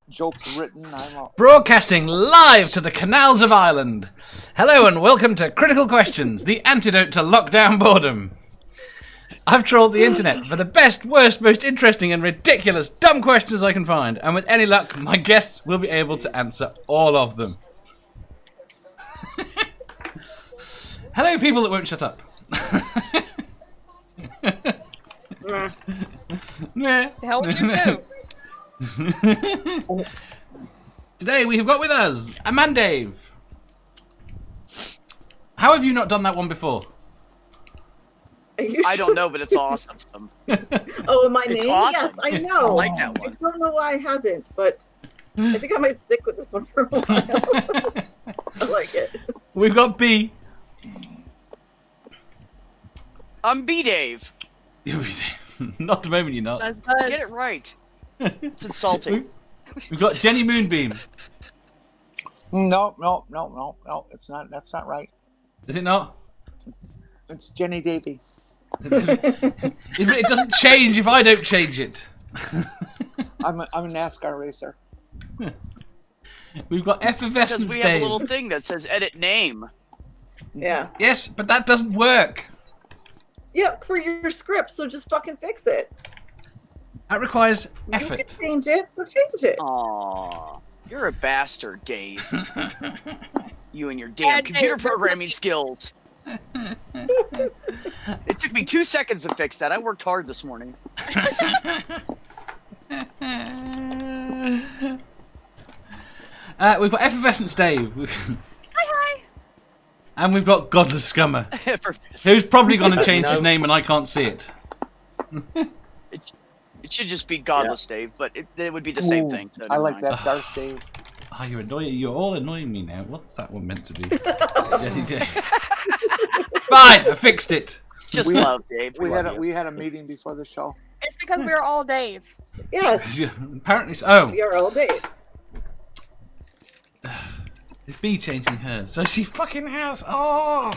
jokes written. Broadcasting live to the canals of Ireland. Hello and welcome to Critical Questions, the antidote to lockdown boredom. I've trawled the internet for the best, worst, most interesting and ridiculous dumb questions I can find, and with any luck, my guests will be able to answer all of them. Hello, people that won't shut up. The hell would you do? Today we have got with us Amandave. How have you not done that one before? I don't know, but it's awesome. Oh, my It's name? awesome. Yes, I know. I like that one. I don't know why I haven't, but I think I might stick with this one for a while. I like it. We've got B. I'm B-Dave. Not the moment you're not. Get it right. It's insulting. We've got Jenni Moonbeam. No. It's not. That's not right. Is it not? It's Jenny Davey. It doesn't change if I don't change it. I'm a NASCAR racer. We've got Effervescence Because we have a Dave. little thing that says edit name. Yeah. Yes, but that doesn't work. Yeah, for your script, so just fucking fix it. That requires You can effort. change it, so change it. Aww. You're a bastard, Dave. You and your damn computer programming skills. It took me 2 seconds to fix that. I worked hard this morning. We've got Effervescence Dave. Hi. And we've got Godless Scummer, who's probably going to change his name and I can't see it. It should just be Godless Dave, but it would be the same thing. So I like never mind. that, Darth Dave. Oh, you're all annoying me now. What's that one meant to be? Jenny Dave. Fine, I fixed it. Just love, Dave. We had a meeting before the show. It's because we're all Dave. Yes, Apparently so. Oh, you're all day. is B changing hers? So she fucking has. Oh.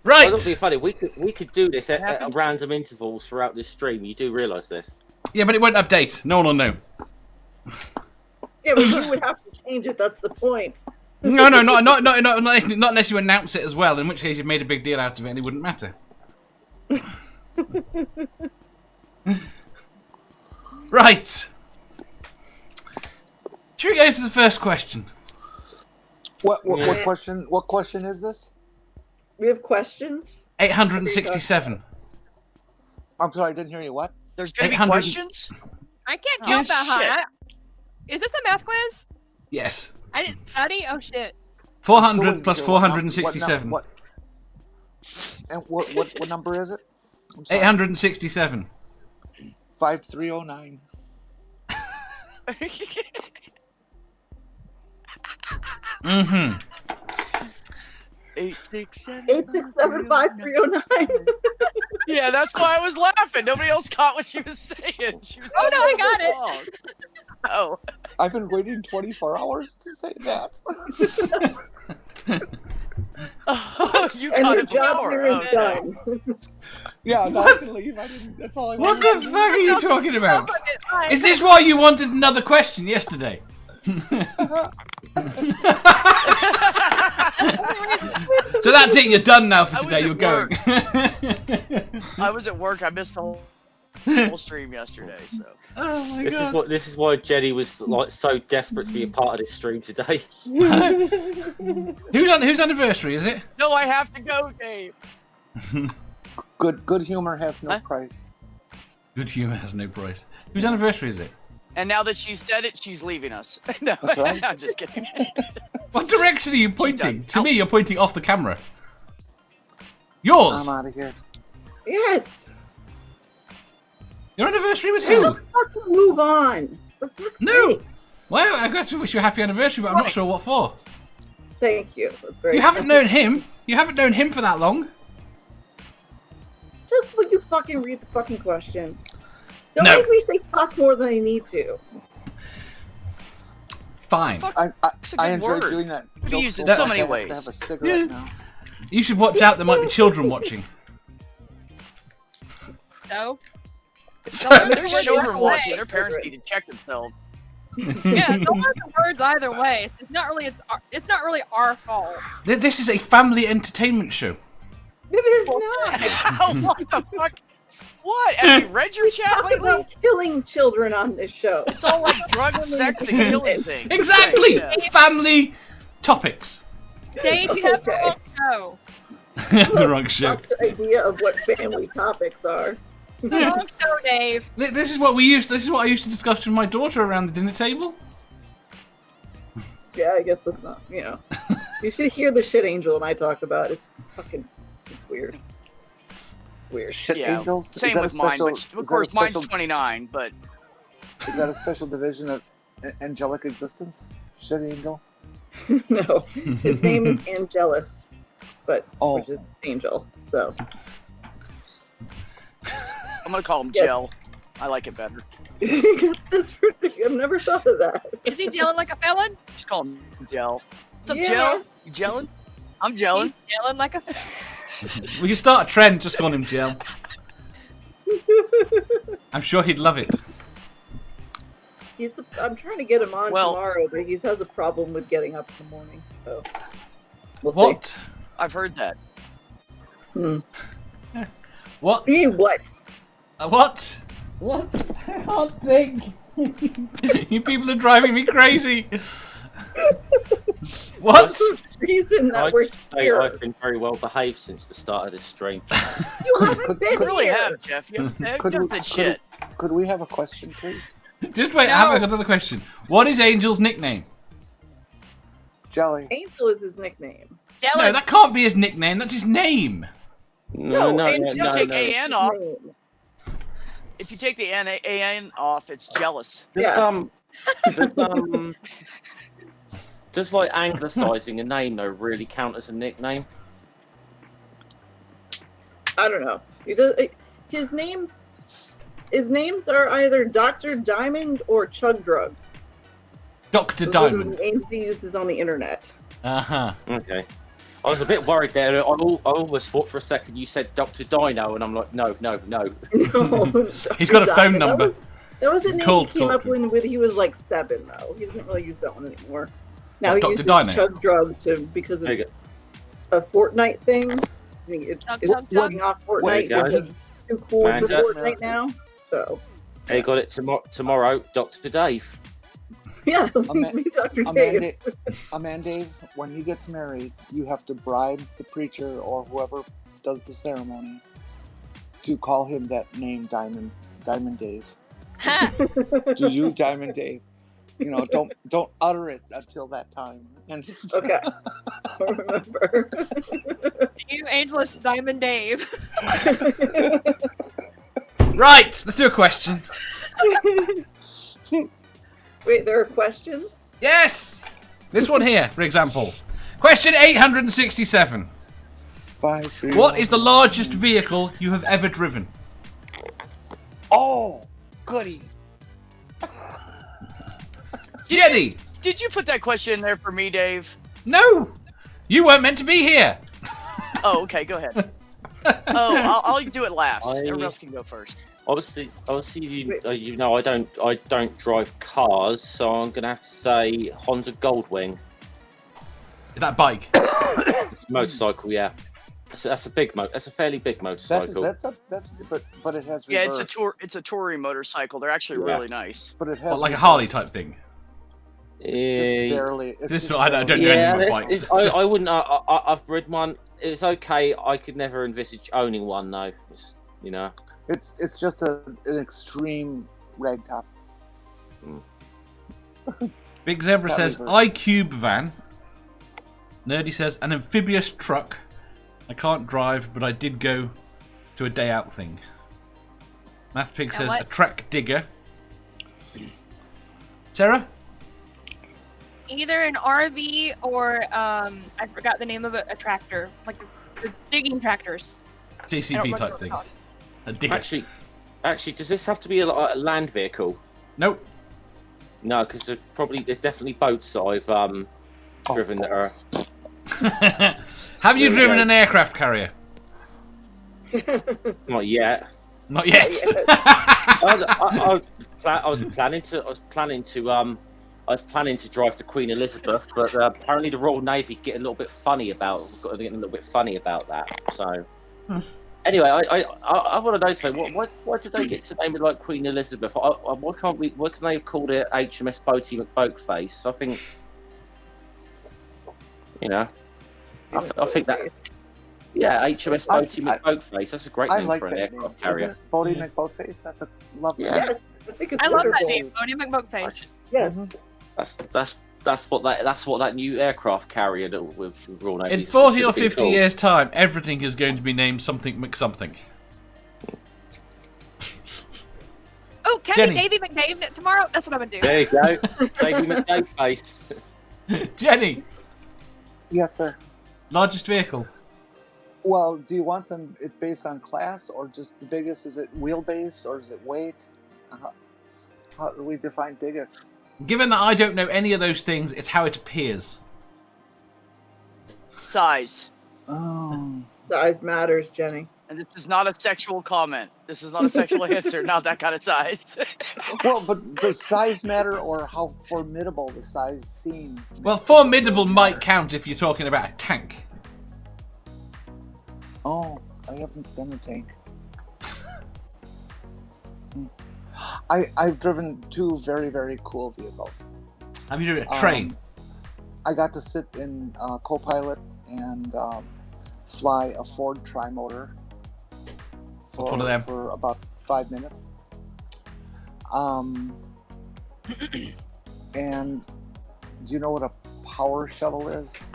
Right. That'd be funny. We could do this at random intervals throughout this stream. You do realise this? Yeah, but it won't update. No one will know. Yeah, but you would have to change it. That's the point. No, not unless you announce it as well. In which case, you've made a big deal out of it, and it wouldn't matter. Right. Should we go to the first question? What question? What question is this? We have questions. 867. I'm sorry, I didn't hear you. What? There's going to be 800 questions? I can't count that shit. high. Is this a math quiz? Yes. I didn't study? Oh shit. 400 plus 467. And what number is it? I'm sorry. 867. 5309. Mm-hmm. 867. 8675309. Yeah, that's why I was laughing. Nobody else caught what she was saying. She was Oh, no, I got it. Oh. I've been waiting 24 hours to say that. Oh, you And caught your it job before. here is Okay. done. Yeah, no, I can leave. I didn't. That's all I What wanted. the fuck are you talking about? Fine. Is this why you wanted another question yesterday? So that's it, you're done now for I today, was you're at going. I was at work. I missed the whole stream yesterday. So Oh my god. This is why Jenny was like so desperate to be a part of this stream today. Whose anniversary is it? no, I have to go, Dave. Good humor has no Huh? price. Good humour has no price. Whose anniversary is it? And now that she said it, she's leaving us. No, That's right. I'm just kidding. What direction are you pointing? done. To me, you're pointing off the camera. Yours. I'm out of here. Yes. Your anniversary was Hey, who? let's fucking move on. For fuck's No. sake. Well, I got to wish you a happy anniversary, but I'm not sure what for. Thank you. That's very You haven't kind. known him. You haven't known him for that long. Just will you fucking read the fucking question? Don't No. make me say fuck more than I need to. Fine. Fuck. I That's a good enjoyed word. doing that. Could joke be used in much so I many have ways. to have a cigarette now. You should watch out. There might be children watching. So, So, There's children watching. Their parents need to check themselves. Yeah, don't let the words either way. It's not really our fault. this is a family entertainment show. It is not. What the fuck? What? Have you read your chat Talk lately? about killing children on this show. It's all like drugs, sex, and killing things. Exactly! Yeah. Family topics. Dave, you have the Okay. wrong show. The wrong show. That's the idea of what family topics are. The wrong show, Dave. This is what I used to discuss with my daughter around the dinner table. Yeah, I guess that's not, you know. You should hear the shit angel and I talk about. It's weird. It's weird. Shit Yeah, angels? same Is that with a mine, special, but is of that a course mine's special, 29, but is that a special division of angelic existence? Shit angel? No, his name is Angelus, but Oh. which is angel. So I'm gonna call him Yes. Gel. I like it better. that's pretty. I've never thought of that. Is he yelling like a felon? Just call him Gel. What's up, Yeah. Gel? You gelling? I'm gelling. He's yelling like a felon. We can start a trend, just call him Gel. I'm sure he'd love it. I'm trying to get him on Well- tomorrow, but he has a problem with getting up in the morning. So we'll What? I've heard that. see. Hmm. What? You mean what? What? What? I can't think. You people are driving me crazy. What? The reason I that we're just say here. I've been very well behaved since the start of this stream. You haven't been You really here. have, Jeff. You have Could we- done shit. Could we have a question, please? Just wait, I have another question. What is Angel's nickname? Jelly. Angel is his nickname. No, Jealous. that can't be his nickname. That's his name. No. Angel take is AN his off. name. If you take the AN off, it's jealous. Does Yeah. does like anglicising a name though really count as a nickname? I don't know. His names are either Dr. Diamond or Chug Drug. Dr. Those are the Diamond. names he uses on the internet. Uh-huh. Okay. I was a bit worried there. I almost thought for a second you said Dr. Dino, and I'm like, no. No, He's got a Dr. phone Diamond. number. That was a name Cold he came up talking. with he was like 7, though. He doesn't really use that one anymore. Now What, he Dr. uses Dino? Chug Drug because There you it's a Fortnite thing. I mean, it's Chug, it's chug, chug. plugging off There Fortnite, you go. which is too cool for Fantastic. Fortnite now. So, They got it tomorrow, Dr. Dave. yeah, Ama- me, Dr. Dave. Amanda, Dave, when he gets married, you have to bribe the preacher or whoever does the ceremony to call him that name, Diamond Dave. Ha! Do you, Diamond Dave? You know, don't utter it until that time. And just Okay. I remember. You Angelus Diamond Dave. Right, let's do a question. Wait, there are questions? Yes! This one here, for example. Question 867. 5, 3, What is the largest vehicle you have ever driven? Oh, goody. Jenny! Did you put that question in there for me, Dave? No! You weren't meant to be here! Oh, okay, go ahead. Oh, I'll do it last. I- Everyone else can go first. Obviously, you know, I don't drive cars, so I'm gonna have to say Honda Goldwing Is that bike? motorcycle. Yeah, that's a big That's a fairly big motorcycle. But it has reverse. Yeah, it's a touring motorcycle. They're actually Yeah. really nice. But it has What, like a reverse. Harley type thing? It's just barely. It's This just I don't know barely- anything Yeah, about it's, bikes. I wouldn't. I've ridden one. It's okay. I could never envisage owning one though. It's, you know. It's just an extreme ragtop. Big Zebra It's got says, reverse. iCube van. Nerdy says, an amphibious truck. I can't drive, but I did go to a day out thing. MathPig says, what? a track digger. Sarah? Either an RV or I forgot the name of it, a tractor, like the digging tractors. I don't JCB remember type what thing. it's called. A digger. Actually, does this have to be a land vehicle? Nope. No, because there's definitely boats that I've driven that are. balls. Have you There we driven go. an aircraft carrier? Not yet. Not yet. I was planning to drive the Queen Elizabeth, but apparently the Royal Navy getting a little bit funny about that. So anyway, I want to know. So why did they get to name it like Queen Elizabeth? Why can they have called it HMS Boaty McBoatface? I think I think that. Yeah, HMS Boaty McBoatface. That's a great name for an aircraft carrier. Isn't it Boaty McBoatface? That's a lovely name. Yes, I think it's I love that wonderful. name, Boaty McBoatface. Yes. That's what that new aircraft carrier that with Royal Navy. In 40 or 50 years' time, everything is going to be named something McSomething. Oh, can Jenny. be Davy McDave tomorrow? That's what I'm gonna do. There you go, Davy McDaveface. Jenny, Yes, sir. largest vehicle. Well, do you want them based on class or just the biggest? Is it wheelbase or is it weight? How do we define biggest? Given that I don't know any of those things, it's how it appears. Size. Oh. Size matters, Jenny. And this is not a sexual comment. This is not a sexual answer. Not that kind of size. Well, but does size matter or how formidable the size seems? Well, formidable might count if you're talking about a tank. Oh, I haven't done a tank. I've driven two very, very cool vehicles. Have you driven a train? I got to sit in co-pilot and fly a Ford Trimotor What's one of them? for about 5 minutes. And do you know what a power shovel is?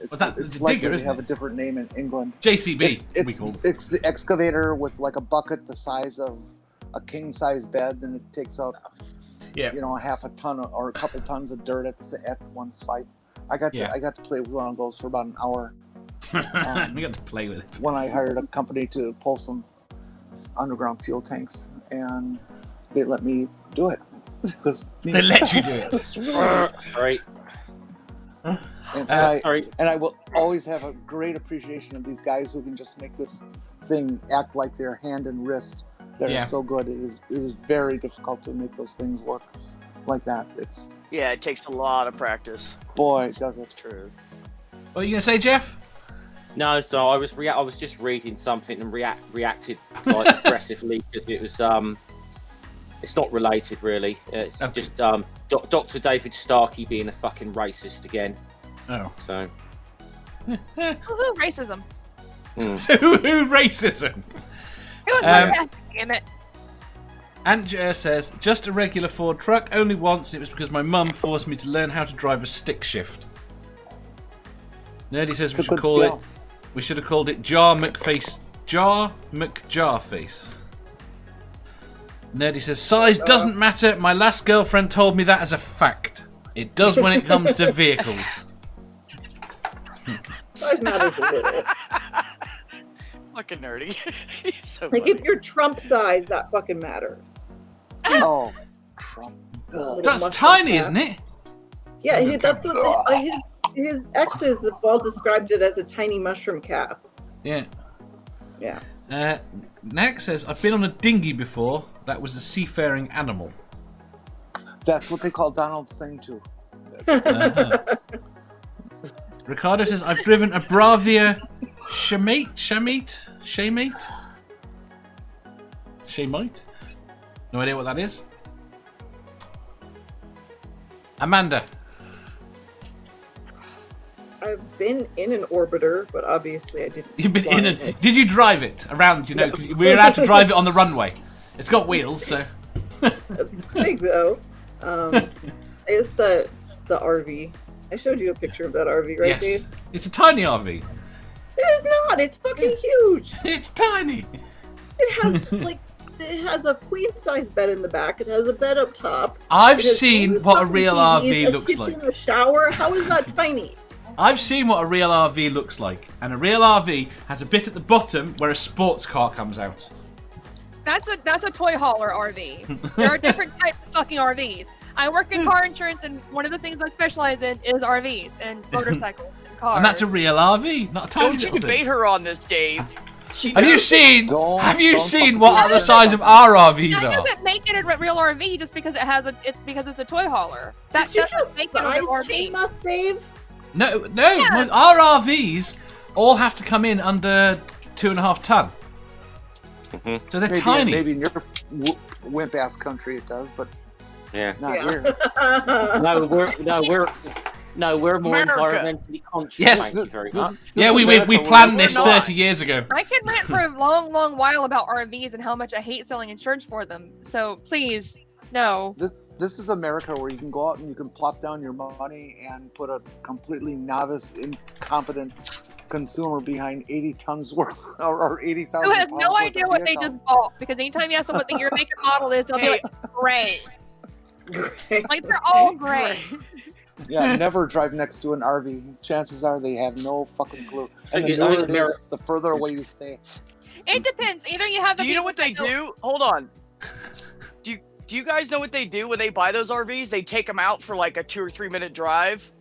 What's that? It's It's a likely digger, to isn't have it? a different name in England. JCB, we It's, call it. it's the excavator with like a bucket the size of a king-size bed, and it takes out a half a ton or a couple tons of dirt at one swipe. I got to play with one of those for about an hour. We got to play with it. When I hired a company to pull some underground fuel tanks, and they let me do it. They let you do it. Sorry. And Sorry. I will always have a great appreciation of these guys who can just make this thing act like their hand and wrist. They're so good. It is very difficult to make those things work like that. Yeah, it takes a lot of practice. Boy, does it. True. What are you going to say, Jeff? No, so I was just reading something and reacted like aggressively because it was it's not related really. It's just Dr. David Starkey being a fucking racist again. Oh. So. Woohoo, racism. Who racism? It was sarcastic, damn it. Ant says, just a regular Ford truck, only once. It was because my mum forced me to learn how to drive a stick shift. Nerdy says we should have called it Jar McJarface. Nerdy says, size doesn't matter. My last girlfriend told me that as a fact. It does when it comes to vehicles. Size matters a little. Fucking nerdy. He's so Like funny. if you're Trump size, that fucking matters. Oh, Trump. That's tiny, isn't it? Yeah, that's what his exes have all described it as a tiny mushroom cap. Yeah. Yeah. Next says, I've been on a dinghy before. That was a seafaring animal. That's what they call Donald Singh too. Ricardo says, I've driven a Bravia Shamate? No idea what that is. Amanda. I've been in an orbiter, but obviously I didn't. You've been fly in it. Did you drive it around? You know, we're allowed to drive it on the runway. It's got wheels, so. That's big though. It's the RV. I showed you a picture of that RV, right, Yes. Dave? It's a tiny RV. It is not. It's fucking huge. It's tiny. It has it has a queen size bed in the back. It has a bed up top. I've It has seen two what a fucking real TVs, RV a looks kitchen, like. A shower. How is that tiny? I've seen what a real RV looks like, and a real RV has a bit at the bottom where a sports car comes out. That's a toy hauler RV. There are different types of fucking RVs. I work in car insurance, and one of the things I specialize in is RVs and motorcycles and cars. And that's a real RV, not a tiny Don't you little debate thing. her on this, Dave. Have you seen? Have you don't seen fucking what do the that. size of our RVs That are? doesn't make it a real RV just because it's because it's a toy hauler. That Did you doesn't make it a real size chain RV. must save? No. Yes. Our RVs all have to come in under 2.5 ton. So they're tiny. Maybe in your wimp ass country it does, but Yeah. not here. No, we're more America. environmentally conscious. Yes. Thank you very much. Yeah, we America, planned we're this not. 30 years ago. I can rant for a long, long while about RVs and how much I hate selling insurance for them. So please, no. This is America where you can go out and you can plop down your money and put a completely novice, incompetent consumer behind 80 tons worth or 80,000 Who has pounds no worth idea of what they vehicle. just bought? Because anytime you ask them what the year, make, and model is, they'll be like, gray. Like they're all gray. Yeah, never drive next to an RV. Chances are they have no fucking clue. And the Okay, newer it is, the further away you stay. It depends. Either you have the Do you know people what they that do? Hold on. Do you guys know what they do when they buy those RVs? They take them out for like a 2 or 3 minute drive,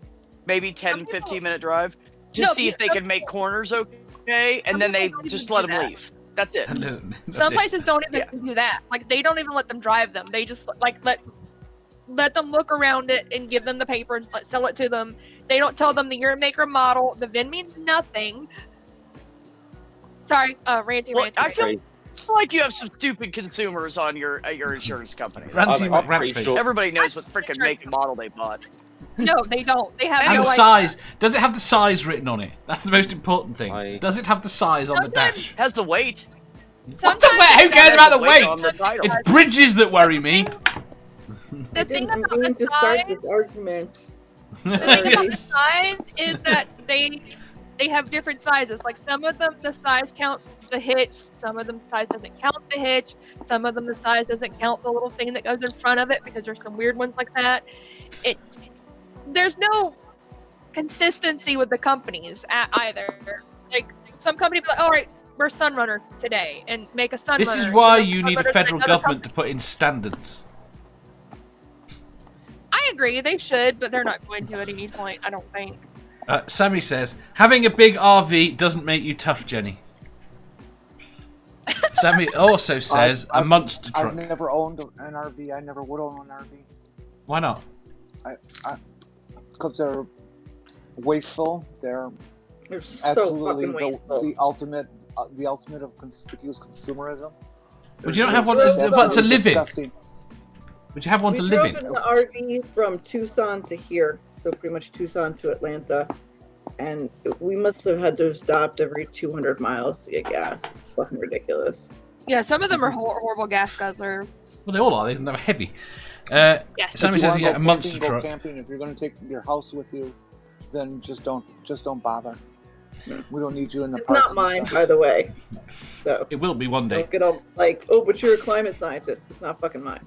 maybe 10, Some 15 minute drive, to No, see if they can make corners okay, and Some then they people don't just even let do them that. leave. That's it. That's Some it. places don't even do that. Like they don't even let them drive them. They just like let them look around it and give them the paper and sell it to them. They don't tell them the year, make, or model. The VIN means nothing. Sorry, ranty. Well, I feel like you have some stupid consumers on your insurance company. Ranty I'm pretty McRantface. sure. Everybody knows what That's freaking make and model they bought. No, they don't. They have And no the idea. size. Does it have the size written on it? That's the most important thing. I- Does it have the size on the Sometimes- dash? Has the weight. What the Sometimes weight? Who it cares does. about the Weight weight? on the title. It's bridges that worry me. The I thing didn't about mean the to start size, this argument. the thing about the size is that they have different sizes. Like some of them, the size counts the hitch. Some of them, the size doesn't count the hitch. Some of them, the size doesn't count the little thing that goes in front of it because there's some weird ones like that. There's no consistency with the companies either. Like some company be like, all right, we're Sunrunner today and make a Sunrunner. This is why And then you need a Sunrunner's federal another government to put in standards. I agree, they should, but they're not going to at any point, I don't think. Sammy says, having a big RV doesn't make you tough, Jenny. Sammy also says, a monster I've truck. never owned an RV. I never would own an RV. Why not? Because they're wasteful. They're They're so absolutely fucking wasteful. the ultimate of conspicuous consumerism. Would you not have one They're to live in? disgusting. Would you have one We to drove live in? in the RV from Tucson to here, so pretty much Tucson to Atlanta, and we must have had to have stopped every 200 miles to get gas. It's fucking ridiculous. Yeah, some of them are horrible gas guzzlers. Well, they all are. They're heavy. Yes. Sammy If you says, wanna a go monster camping, truck. Go camping. If you're going to take your house with you, then just don't bother. We don't need you in the It's parks. not and mine, stuff. by the way. So It will be one day. don't get all like, oh, but you're a climate scientist. It's not fucking mine.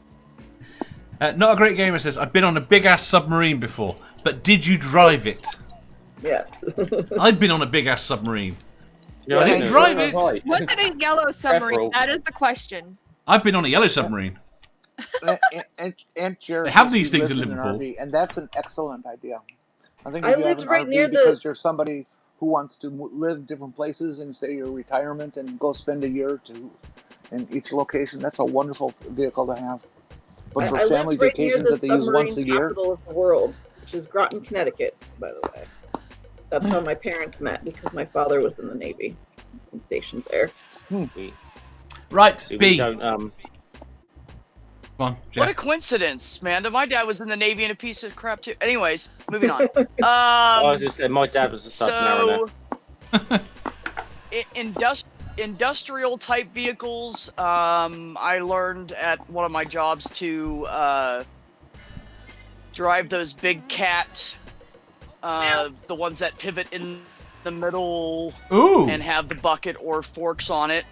Not a Great Gamer says, I've been on a big-ass submarine before, but did you drive it? Yes. I've been on a big-ass submarine. Yeah, I didn't know. drive it. Right. Was it a yellow submarine? Several. That is the question. I've been on a yellow submarine. Aunt Jared They have says these she things lives in an Liverpool. RV, and that's an excellent idea. I think I if you have lived an right RV near the- because you're somebody who wants to live different places and say your retirement and go spend a year or two in each location, that's a wonderful vehicle to have. But for I family lived right near vacations the that they use submarine once a year, capital of the world, which is Groton, Connecticut, by the way. That's how my parents met because my father was in the Navy and stationed there. Right, See, we B. don't, Come on, What a Jeff. coincidence, man. My dad was in the Navy and a piece of crap too. Anyways, moving on. I was just saying, my dad was a submariner. So, industrial type vehicles. I learned at one of my jobs to drive those big cat, the ones that pivot in the middle Ooh. and have the bucket or forks on it,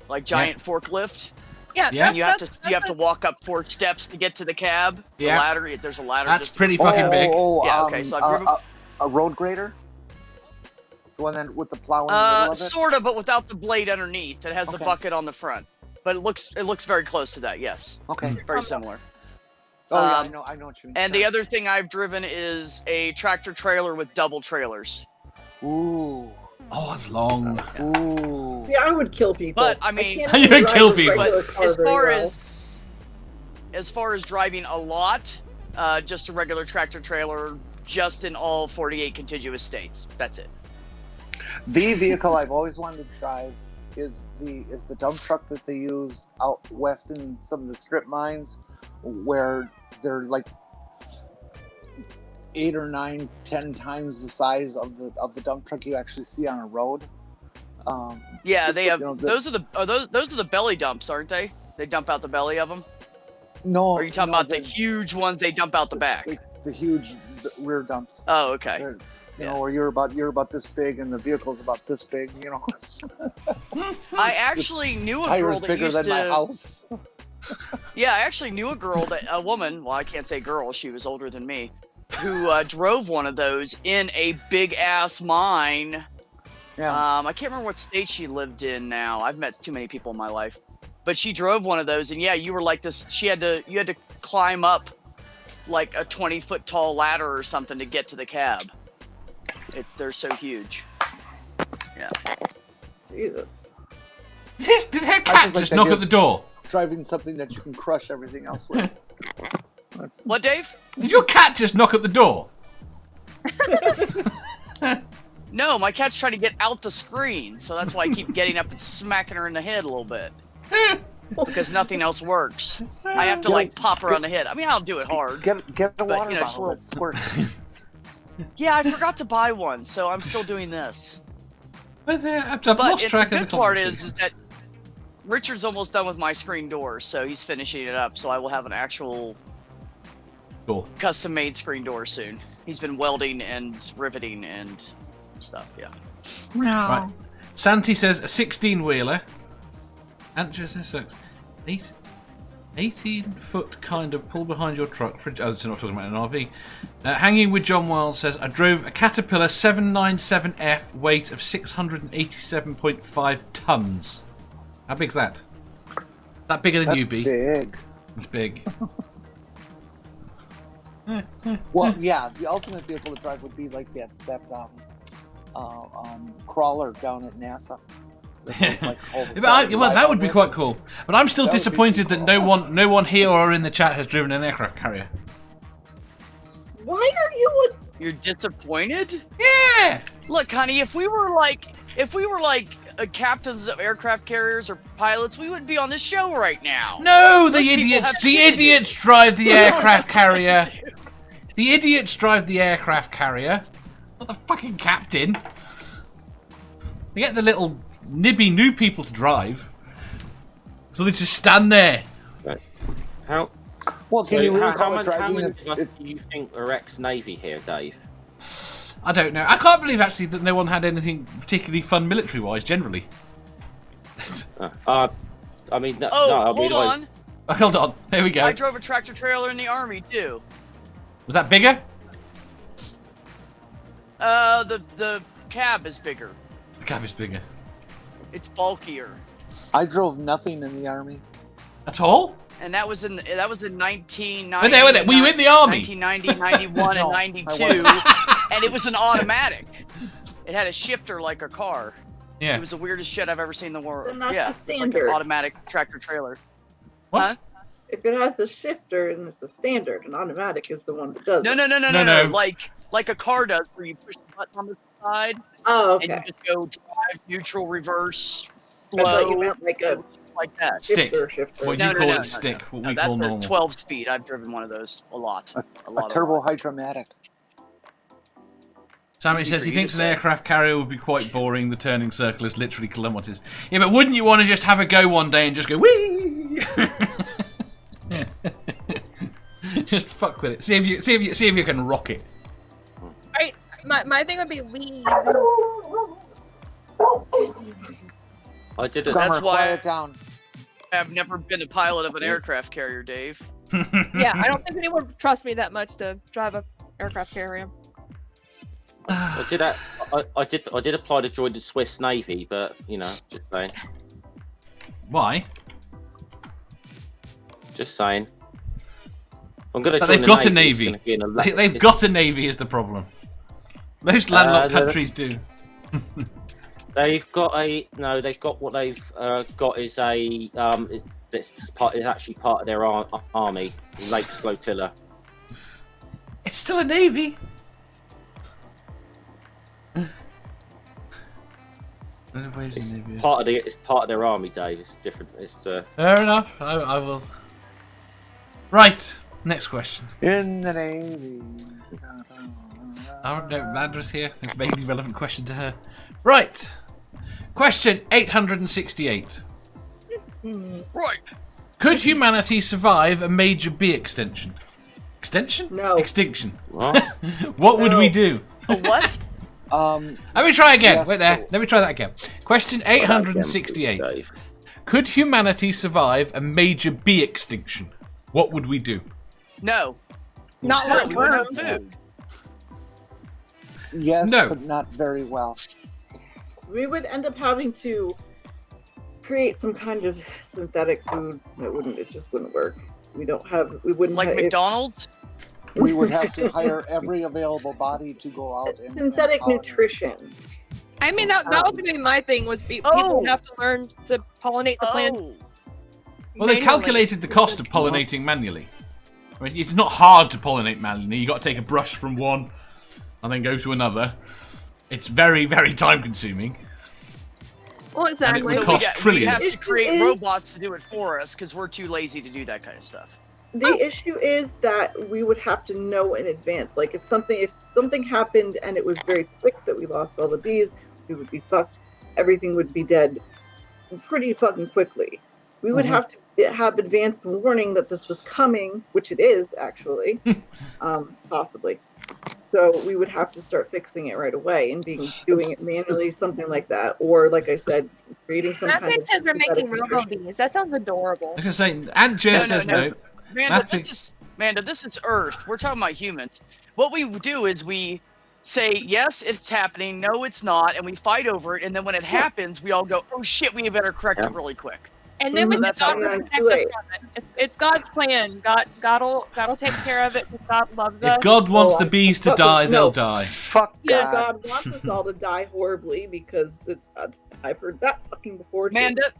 like giant forklift. Yeah, Yeah. And you have to walk up 4 steps to get to the cab. Yeah. The ladder. There's a ladder. That's just to pretty get to the fucking cab. big. Yeah, okay, so I've driven- a road grader, the one that with the plow in the middle of it. Sort of, but without the blade underneath. It has the Okay. bucket on the front, but it looks very close to that. Yes, Okay. very similar. Oh yeah, Um, I know what you mean. And the other thing I've driven is a tractor trailer with double trailers. Ooh. Oh, it's long. Ooh. Yeah, I would kill people. But, I mean- can't You would drive kill a people. regular But car as very far well. as far as driving a lot, just a regular tractor trailer, just in all 48 contiguous states. That's it. The vehicle I've always wanted to drive is the dump truck that they use out west in some of the strip mines, where they're like 8 or 9, 10 times the size of the dump truck you actually see on a road. Yeah, they have. You know, those are the belly dumps, aren't they? They dump out the belly of them. No, Or are you talking no, about the huge ones they dump out the back? the huge rear dumps. Oh, okay. You know, where you're about this big and the vehicle's about this big. You know, I actually knew a girl tires that bigger used than to. my house. Yeah, I actually knew a woman. Well, I can't say girl. She was older than me, who drove one of those in a big ass mine. Yeah. I can't remember what state she lived in now. I've met too many people in my life. But she drove one of those, and yeah, you were like this. You had to climb up like a 20-foot tall ladder or something to get to the cab. They're so huge. Yeah. Jesus. Did her cat just knock at the door? Driving something that you can crush everything else with. What, Dave? Did your cat just knock at the door? No, my cat's trying to get out the screen, so that's why I keep getting up and smacking her in the head a little bit. Because nothing else works. I have to like pop her on the head. I mean, I'll do it hard. Get a water you know, bottle that squirts. Yeah, I forgot to buy one, so I'm still doing this. But I've lost track the of the good part is that Richard's almost done with my screen door, so he's finishing it up. So I will have an actual custom-made screen door soon. He's been welding and riveting and stuff. Yeah. No. Right. Santi says a 16-wheeler. Antje says 18-foot kind of pull behind your truck. Oh, it's not talking about an RV. Hanging with John Wild says, I drove a Caterpillar 797F, weight of 687.5 tons. How big's that? That bigger than you, B? Big. It's big. Well, yeah, the ultimate vehicle to drive would be like that crawler down at NASA. Well, that would be quite cool. But I'm still disappointed that no one here or in the chat has driven an aircraft carrier. Why are you? You're disappointed? Yeah. Look, honey, if we were like captains of aircraft carriers or pilots, we wouldn't be on this show right now. No, the Those people idiots. have The shit to do. idiots drive the aircraft carrier. The idiots drive the aircraft carrier, not the fucking captain. They get the little nibby new people to drive, so they just stand there. Right. How? Well, can you really how call it many driving of us do you think are ex-Navy here, Dave? I don't know. I can't believe actually that no one had anything particularly fun military-wise. Generally. I mean, no, Oh, I mean, hold on. Hold on. Here we go. I drove a tractor trailer in the army too. Was that bigger? The cab is bigger. The cab is bigger. It's bulkier. I drove nothing in the army. At all? And that was in 1990. Wait there. Were you in the army? 1990, 91, No, and I 92. wasn't. And it was an automatic. It had a shifter like a car. Yeah. It was the weirdest shit I've ever seen in the world. Then that's Yeah, the it's like an standard. automatic tractor trailer. What? Huh? If it has a shifter and it's the standard, an automatic is the one that does No, it. no. Like a car does, where you push the button on the side Oh, and okay. you just go drive, neutral, reverse, I thought you slow, meant like a like that. Stick. shifter. What No, you no, call no, it no, stick. no. What No, we that's call a normal. 12-speed. I've driven one of those a lot. A turbo hydromatic. Sammy Easy says for he you thinks to an say. aircraft carrier would be quite boring. The turning circle is literally kilometres. Yeah, but wouldn't you want to just have a go one day and just go wee? Just fuck with it. See if you can rock it. Right. My thing would be Lee's. I did it. Scummer, That's why- quiet down. I've never been a pilot of an aircraft carrier, Dave. Yeah, I don't think anyone would trust me that much to drive a aircraft carrier. I did apply to join the Swiss Navy, but you know, just saying. Why? Just saying. If I'm gonna But join they've the got a Navy. navy. They've got a navy is the problem. Most landlocked countries do. They've got what they've got is a it's actually part of their army, Lakes Flotilla. It's still a navy. It's part of their army, Dave. It's different. It's fair enough. I will. Right. Next question. In the navy. Oh no, Amanda's here. A vaguely relevant question to her. Right. Question 868. Right. Could humanity survive a major bee extinction? Extinction? No. Extinction. what? What would we do? A what? Let me try again. Yes, Wait there. Let me try that again. Question 868. Could humanity survive a major bee extinction? What would we do? No. Not No, long we wouldn't term. have food. Yes, No. but not very well. We would end up having to create some kind of synthetic food it just wouldn't work. We wouldn't Like have, McDonald's? We would have to hire every available body to go out and synthetic pollinate. nutrition. I mean, that was going to be my thing, was people would have to learn to pollinate the plants. Oh. Well, they manually. calculated the cost of pollinating manually. I mean, it's not hard to pollinate manually. You got to take a brush from one and then go to another. It's very, very time consuming. Well, exactly. would So cost we trillions. have to It create is- robots to do it for us because we're too lazy to do that kind of stuff. The issue is that we would have to know in advance. Like if something happened and it was very quick that we lost all the bees, we would be fucked. Everything would be dead pretty fucking quickly. We would have to have advanced warning that this was coming, which it is actually, possibly. So we would have to start fixing it right away and doing it manually, something like that, or like I said, creating some kind MathPig of. says we're making synthetic robo nutrition. bees. That sounds adorable. I was going to say, Aunt Jo says no. Amanda, this is Earth. We're talking about humans. What we do is we say, yes, it's happening. No, it's not. And we fight over it. And then when it happens, we all go, oh, shit, we better correct it really quick. And then when that's God how will it protect is. us from it. It's God's plan. God'll take care of it because God loves us. If God wants the bees to fucking die, they'll no. die. Fuck Yeah, God. God wants us all to die horribly because I've heard that fucking before. Too. Amanda,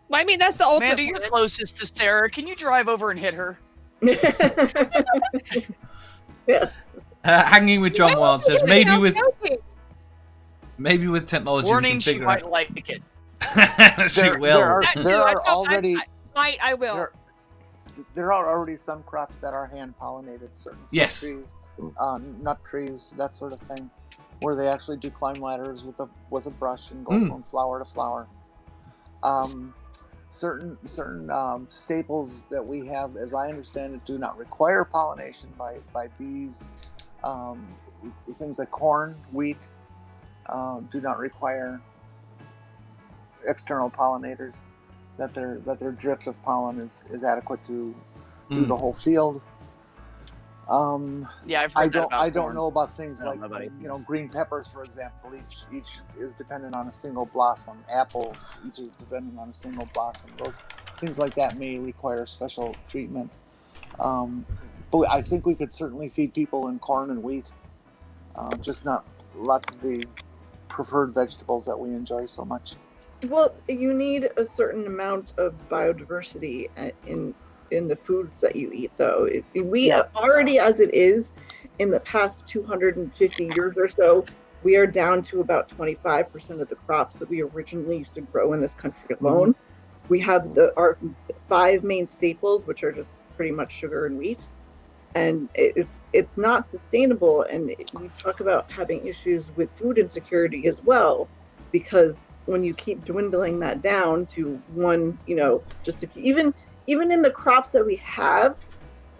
Well, I mean, that's the ultimate Amanda, you're plan. closest to Sarah. Can you drive over and hit her? Yeah. Hanging with John Wild says I'm maybe with joking. technology Warning, we she can figure might out. like it. She will. There are already I will. there are already some crops that are hand pollinated, certain fruit Yes. trees, nut trees, that sort of thing, where they actually do climb ladders with a brush and go from flower to flower. Certain staples that we have, as I understand it, do not require pollination by bees. Things like corn, wheat, do not require external pollinators. That their drift of pollen is adequate to do the whole field. Yeah, I've heard that about I don't corn. know about things like know about it. green peppers, for example. Each is dependent on a single blossom. Apples, each is dependent on a single blossom. Those things like that may require special treatment. But I think we could certainly feed people in corn and wheat, just not lots of the preferred vegetables that we enjoy so much. Well, you need a certain amount of biodiversity in the foods that you eat, though. We already, as it is, in the past 250 years or so, we are down to about 25% of the crops that we originally used to grow in this country alone. We have our 5 main staples, which are just pretty much sugar and wheat, and it's not sustainable. And we talk about having issues with food insecurity as well, because when you keep dwindling that down to one, just if you, even in the crops that we have,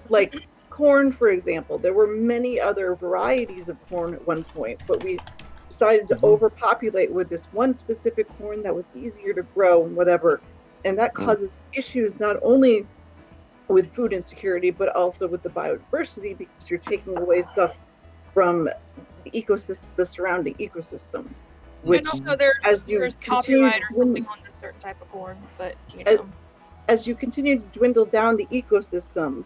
like corn, for example, there were many other varieties of corn at one point, but we decided to overpopulate with this one specific corn that was easier to grow and whatever. And that causes issues not only with food insecurity, but also with the biodiversity, because you're taking away stuff from the surrounding ecosystems. Which, and also there's copyright or something on this certain type of corn, but as you continue to dwindle down the ecosystems,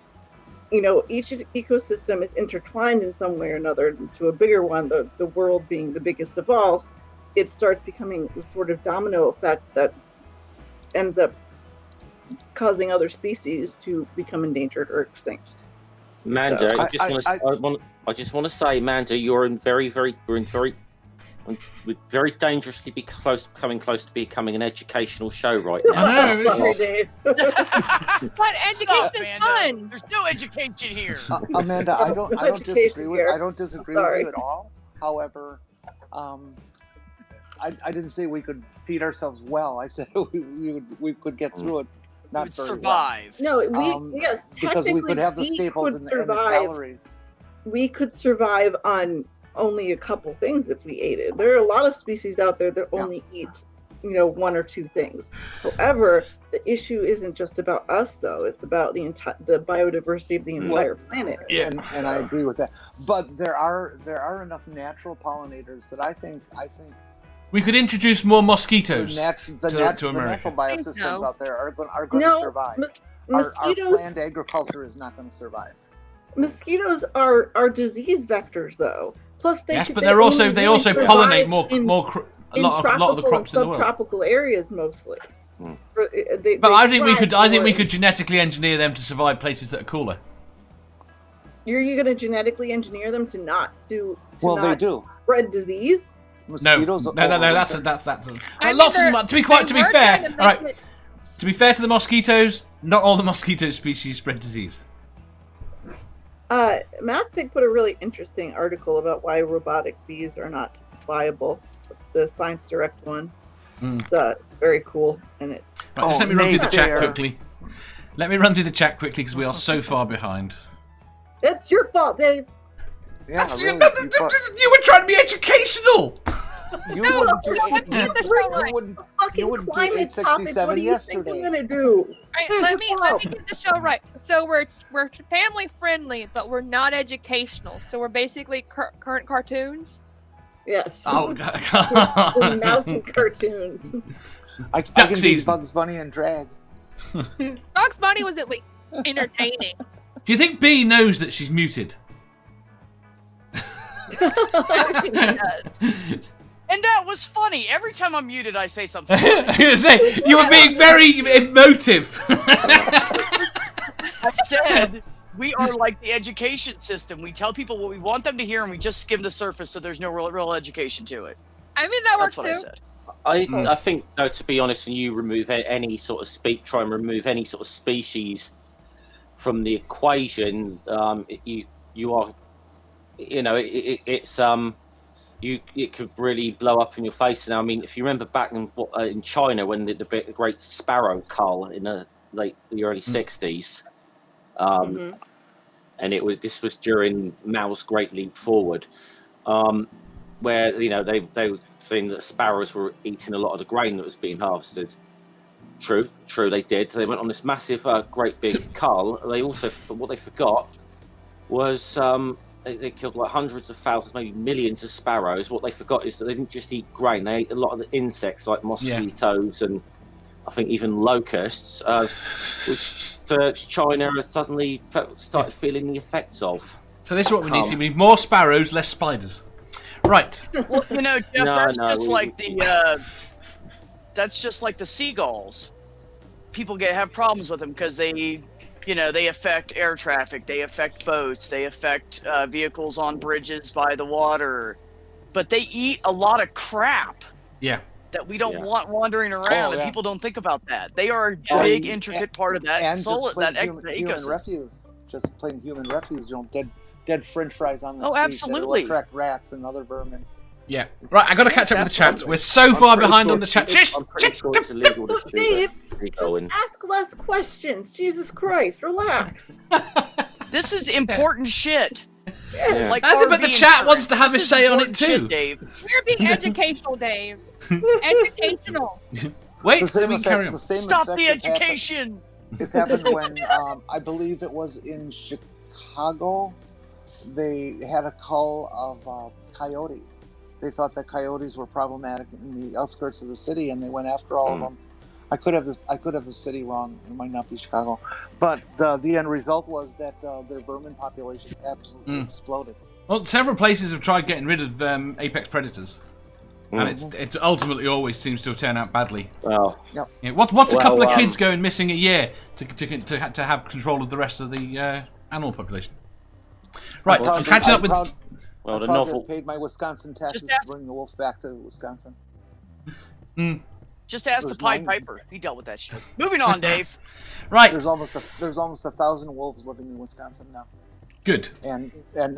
each ecosystem is intertwined in some way or another to a bigger one, the world being the biggest of all. it starts becoming the sort of domino effect that ends up causing other species to become endangered or extinct. Manda, I just want to say, Manda, you're very dangerously coming close to becoming an educational show right now. I know. But education is fun. There's no education here. Amanda, I don't disagree with you at all. However, I didn't say we could feed ourselves well. I said we could get through it. Not We'd very survive. Well. No, yes, because we could have the staples and the calories. We could survive on only a couple things if we ate it. There are a lot of species out there that only eat, one or two things. However, the issue isn't just about us, though. It's about the biodiversity of the entire planet. Yeah, and I agree with that. But there are enough natural pollinators that I think we could introduce more mosquitoes the natural biosystems out there are going to survive. Our planned agriculture is not going to survive. Mosquitoes are disease vectors, though. Plus, they also pollinate a lot of the crops in the world. Subtropical areas mostly. But I think we could genetically engineer them to survive places that are cooler. You're going to genetically engineer them to not they do spread disease? Mosquitoes no. That's to be fair. All right. To be fair to the mosquitoes, not all the mosquito species spread disease. MathPig put a really interesting article about why robotic bees are not viable. The Science Direct one. It's very cool. And it. Right, just let me run through the chat quickly. Let me run through the chat quickly because we are so far behind. That's your fault, Dave. Yeah, really, you were trying to be educational. You wouldn't do 867 yesterday. What are you gonna do? All right, let me get the show right. So we're family friendly, but we're not educational. So we're basically current cartoons. Yes. Oh God. Mountain cartoons. I can be Bugs Bunny and drag. Bugs Bunny was at least entertaining. Do you think B knows that she's muted? I think he does. And that was funny. Every time I'm muted, I say something. I was going to say, you were being very emotive. I said, we are like the education system. We tell people what we want them to hear, and we just skim the surface, so there's no real education to it. I mean, that works too. I said. I think, though, to be honest, and you remove any sort of try and remove any sort of species from the equation, you are, it could really blow up in your face. Now, I mean, if you remember back in China when the great sparrow cull in the early 60s, and this was during Mao's Great Leap Forward, where they were saying that sparrows were eating a lot of the grain that was being harvested. True, they did. They went on this massive, great big cull. What they forgot was. They killed like hundreds of thousands, maybe millions of sparrows. What they forgot is that they didn't just eat grain; they ate a lot of the insects, like mosquitoes and I think even locusts, which China suddenly started feeling the effects of. So this is what we need. We need more sparrows, less spiders. Right. Well, Jeff, that's just like the seagulls. People have problems with them because they affect air traffic, they affect boats, they affect vehicles on bridges by the water, but they eat a lot of crap. Yeah. That we don't want wandering around, and people don't think about that. They are a big, intricate part of that human refuse. Just plain human refuse. Dead French fries on the street. Absolutely. That attract rats and other vermin. Yeah. Right, I got to catch up with the chat. We're so far behind on the chat. I'm pretty sure it's illegal to shoot. Ask less questions. Jesus Christ, relax. This is important shit. Yeah. But the chat wants to have a say on it too. Shit, Dave. We're being educational, Dave. Educational. Wait, Stop the education. This happened when I believe it was in Chicago. They had a cull of coyotes. They thought that coyotes were problematic in the outskirts of the city, and they went after all of them. I could have the city wrong. It might not be Chicago, but the end result was that their vermin population absolutely exploded. Well, several places have tried getting rid of apex predators. And it's ultimately always seems to turn out badly. Well, yeah, what's a couple of kids going missing a year to have control of the rest of the animal population? Right, I'm catching up with. Well, the novel paid my Wisconsin taxes to bring the wolves back to Wisconsin. Just ask the Pied Piper. He dealt with that shit. Moving on, Dave. Right. There's almost 1,000 wolves living in Wisconsin now. Good. And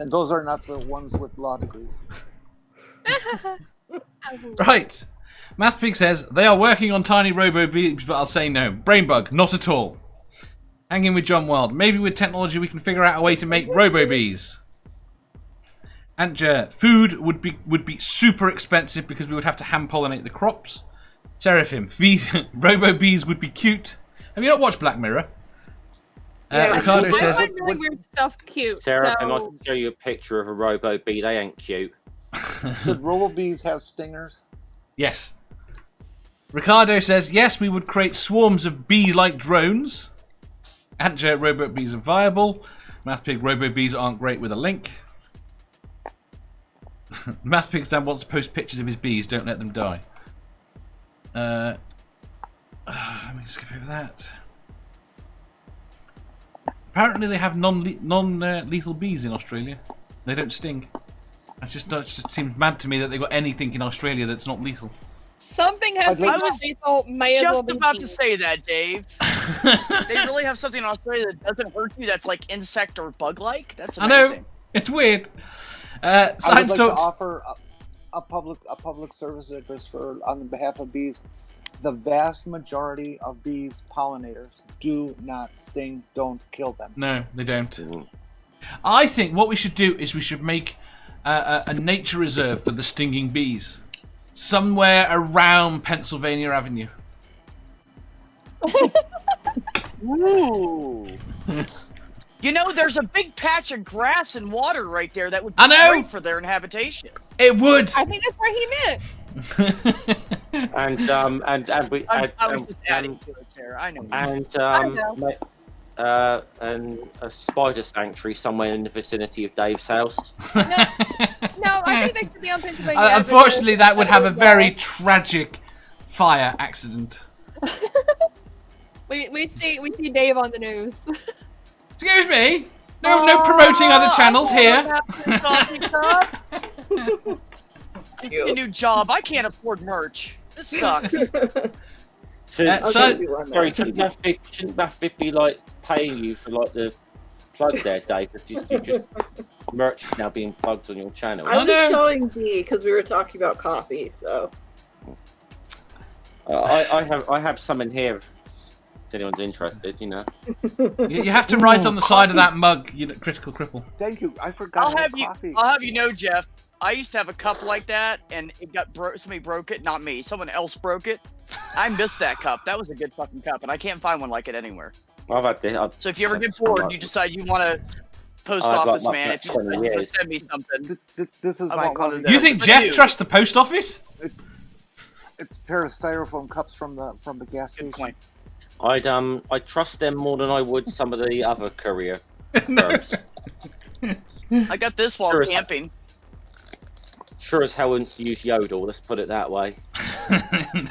those are not the ones with law degrees. Right. MathPig says they are working on tiny robo bees, but I'll say no. Brainbug, not at all. Hanging with John Wild. Maybe with technology we can figure out a way to make robo bees. Antjer, food would be super expensive because we would have to hand pollinate the crops. Seraphim, robo bees would be cute. Have you not watched Black Mirror? Ricardo says. I find really weird stuff cute. Seraphim, I can show you a picture of a robo bee. They ain't cute. Should robo bees have stingers? Yes. Ricardo says yes. We would create swarms of bee-like drones. Antjer, robo bees are viable. MathPig, robo bees aren't great with a link. MathPig Stan wants to post pictures of his bees. Don't let them die. Let me skip over that. Apparently, they have non-lethal bees in Australia. They don't sting. It just seems mad to me that they've got anything in Australia that's not lethal. Something has to be lethal. May as well Just be about to lethal. say that, Dave. They really have something in Australia that doesn't hurt you. That's like insect or bug-like. That's amazing. I know. It's weird. I would Science like Talks. to offer a public service interest on behalf of bees. The vast majority of bees, pollinators, do not sting. Don't kill them. No, they don't. I think what we should do is we should make a nature reserve for the stinging bees. Somewhere around Pennsylvania Avenue. Ooh. You know, there's a big patch of grass and water right there that would be I know. great for their habitation. It would. I think that's what he meant. And we I was just adding to it, Sarah. I know. And a spider sanctuary somewhere in the vicinity of Dave's house. No, I think they should be on Pennsylvania. Unfortunately, that would have a very tragic fire accident. We'd see Dave on the news. Excuse me. No promoting other channels here. A new job. I can't afford merch. This sucks. Shouldn't MathPig be like paying you for like the plug there, Dave? Just merch is now being plugged on your channel. I was showing D because we were talking about coffee. So I have some in here. If anyone's interested, you know. You have to write on the side of that mug, you know, critical cripple. Thank you. I forgot coffee. I'll have you know, Jeff. I used to have a cup like that, and it got somebody broke it. Not me. Someone else broke it. I missed that cup. That was a good fucking cup, and I can't find one like it anywhere. I've had this. So if you ever get bored, you decide you want to post office, man. If you want to send me something, this is my coffee. You think Jeff trusts the post office? It's a pair of styrofoam cups from the gas station. I'd trust them more than I would some of the other courier firms. I got this while camping. Sure as hell wouldn't use Yodel, let's put it that way.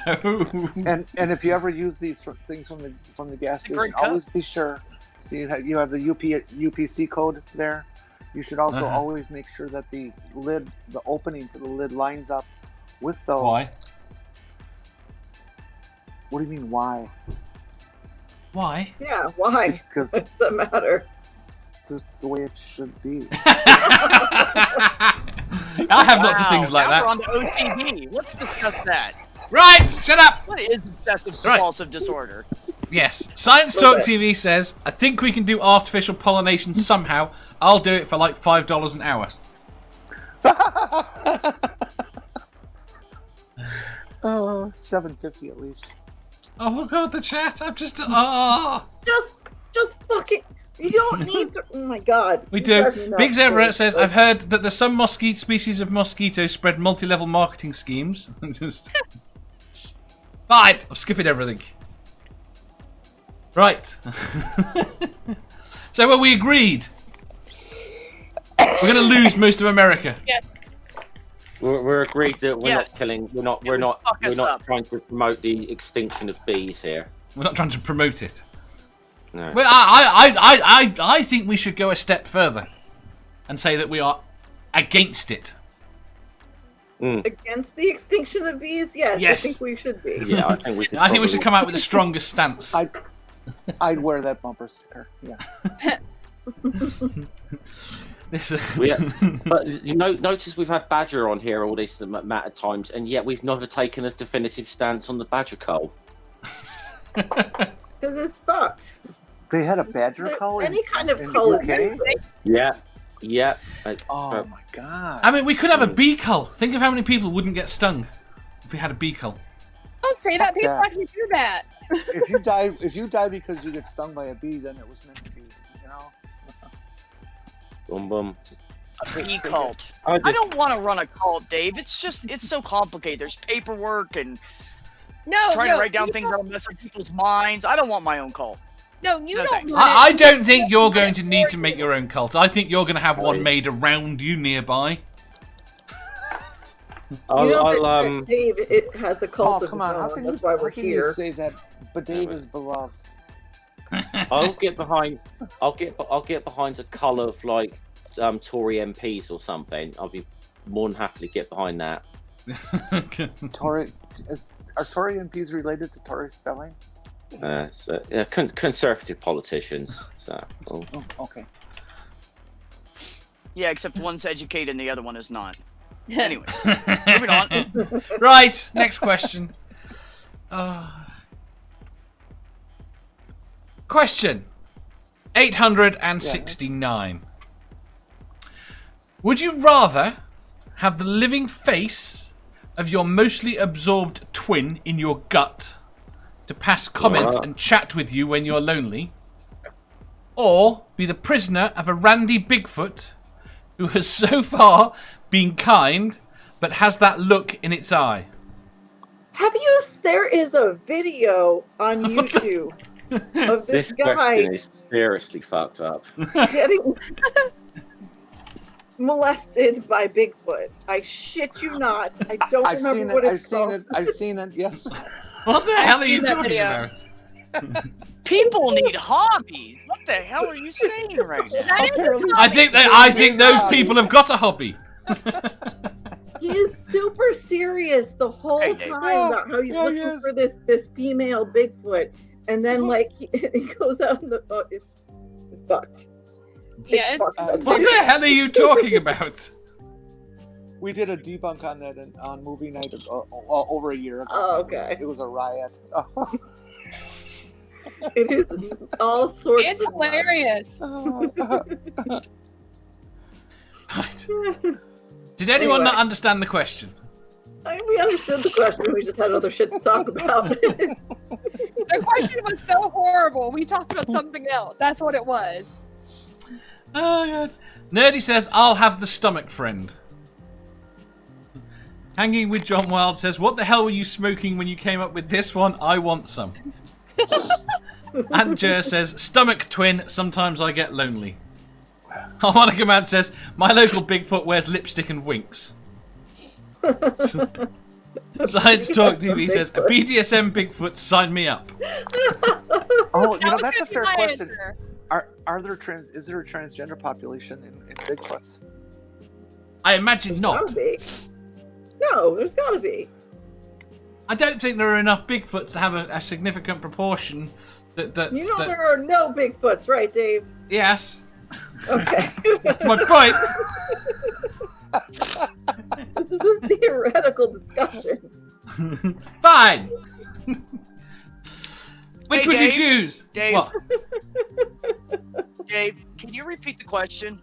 No. And if you ever use these things from the gas station, always be sure. See, you have the UPC code there. You should also always make sure that the opening for the lid lines up with those. Why? What do you mean, why? Why? Yeah, why? Because it doesn't matter. It's the way it should be. I have lots of things like that. We're on the OCD. Let's discuss that. Right, shut up. What is obsessive compulsive disorder? Yes, Science Talk TV says, I think we can do artificial pollination somehow. I'll do it for like $5 an hour. $7.50 at least. Oh god, the chat! I'm just Just fucking. You don't need to. Oh my god. We do. Big Zebra says, I've heard that there's some species of mosquito spread multi-level marketing schemes. Just... Fine, I'm skipping everything. Right. So, well, we agreed. We're going to lose most of America. Yes. We're agreed that we're Yeah. not killing. We're not fuck us up. trying to promote the extinction of bees here. We're not trying to promote it. No. Well, I think we should go a step further and say that we are against it. Against the extinction of bees? Yes, Yes. I think we should be. Yeah, I think we should. I think we should come out with the strongest stance. I'd wear that bumper sticker. Yes. But you know, notice we've had Badger on here all this amount of times, and yet we've never taken a definitive stance on the Badger cull. Because it's fucked. They had a badger cull Any kind of in cull UK? is Yeah. Oh my god! I mean, we could have a bee cull. Think of how many people wouldn't get stung if we had a bee cull. Don't say that. People that. actually do that. If you die because you get stung by a bee, then it was meant to be. You know. Boom, boom. A bee cult. I I don't want to run a cult, Dave. It's so complicated. There's paperwork and trying to write down things that'll mess with people's minds. I don't want my own cult. No, you No, don't. thanks. want it. I don't think you're going to need to make your own cult. I think you're going to have one made around you nearby. Dave, it has a cult Oh of come its on! own. How can That's why we're you here. say that? But Dave is beloved. I'll get behind a cull of like Tory MPs or something. I'll be more than happy to get behind that. Tory are Tory MPs related to Tory spelling? Conservative politicians. So. Oh, okay. Yeah, except one's educated and the other one is not. Anyways, moving on. Right, next question. Question 869. Would you rather have the living face of your mostly absorbed twin in your gut to pass comment and chat with you when you're lonely, or be the prisoner of a randy Bigfoot who has so far been kind but has that look in its eye? There is a video on YouTube of this guy question is seriously fucked up. getting molested by Bigfoot. I shit you not. I don't remember what it's called. I've seen it. Yes. What the hell are you seen that talking video. about? People need hobbies. What the hell are you saying right now? That is a I think those people have got a hobby. He is super serious the whole Hey, time Dave. about how he's looking is. for this female Bigfoot, and then like he goes out in the it's fucked. Yeah, It's fucked. What the hell are you talking about? We did a debunk on that on movie night over a year ago. Oh, okay. It was a riot. It is all sorts. It's of hilarious. Right. Did anyone not understand the question? We understood the question. We just had other shit to talk about. The question was so horrible. We talked about something else. That's what it was. Oh, God. Nerdy says, I'll have the stomach friend. Hanging with John Wild says, what the hell were you smoking when you came up with this one? I want some. And Jer says, stomach twin, sometimes I get lonely. Harmonica Man says, my local Bigfoot wears lipstick and winks. Science Talk TV says, a BDSM Bigfoot, sign me up. Oh, That was that's a gonna be fair my question. answer. Is there a transgender population in Bigfoots? I imagine not. Gotta be. No, there's gotta be. I don't think there are enough Bigfoots to have a significant proportion that There are no Bigfoots, right, Dave? Yes. Okay. That's my point. This is a theoretical discussion. Fine. Which Hey, would Dave. you choose? Dave. What? Dave, can you repeat the question?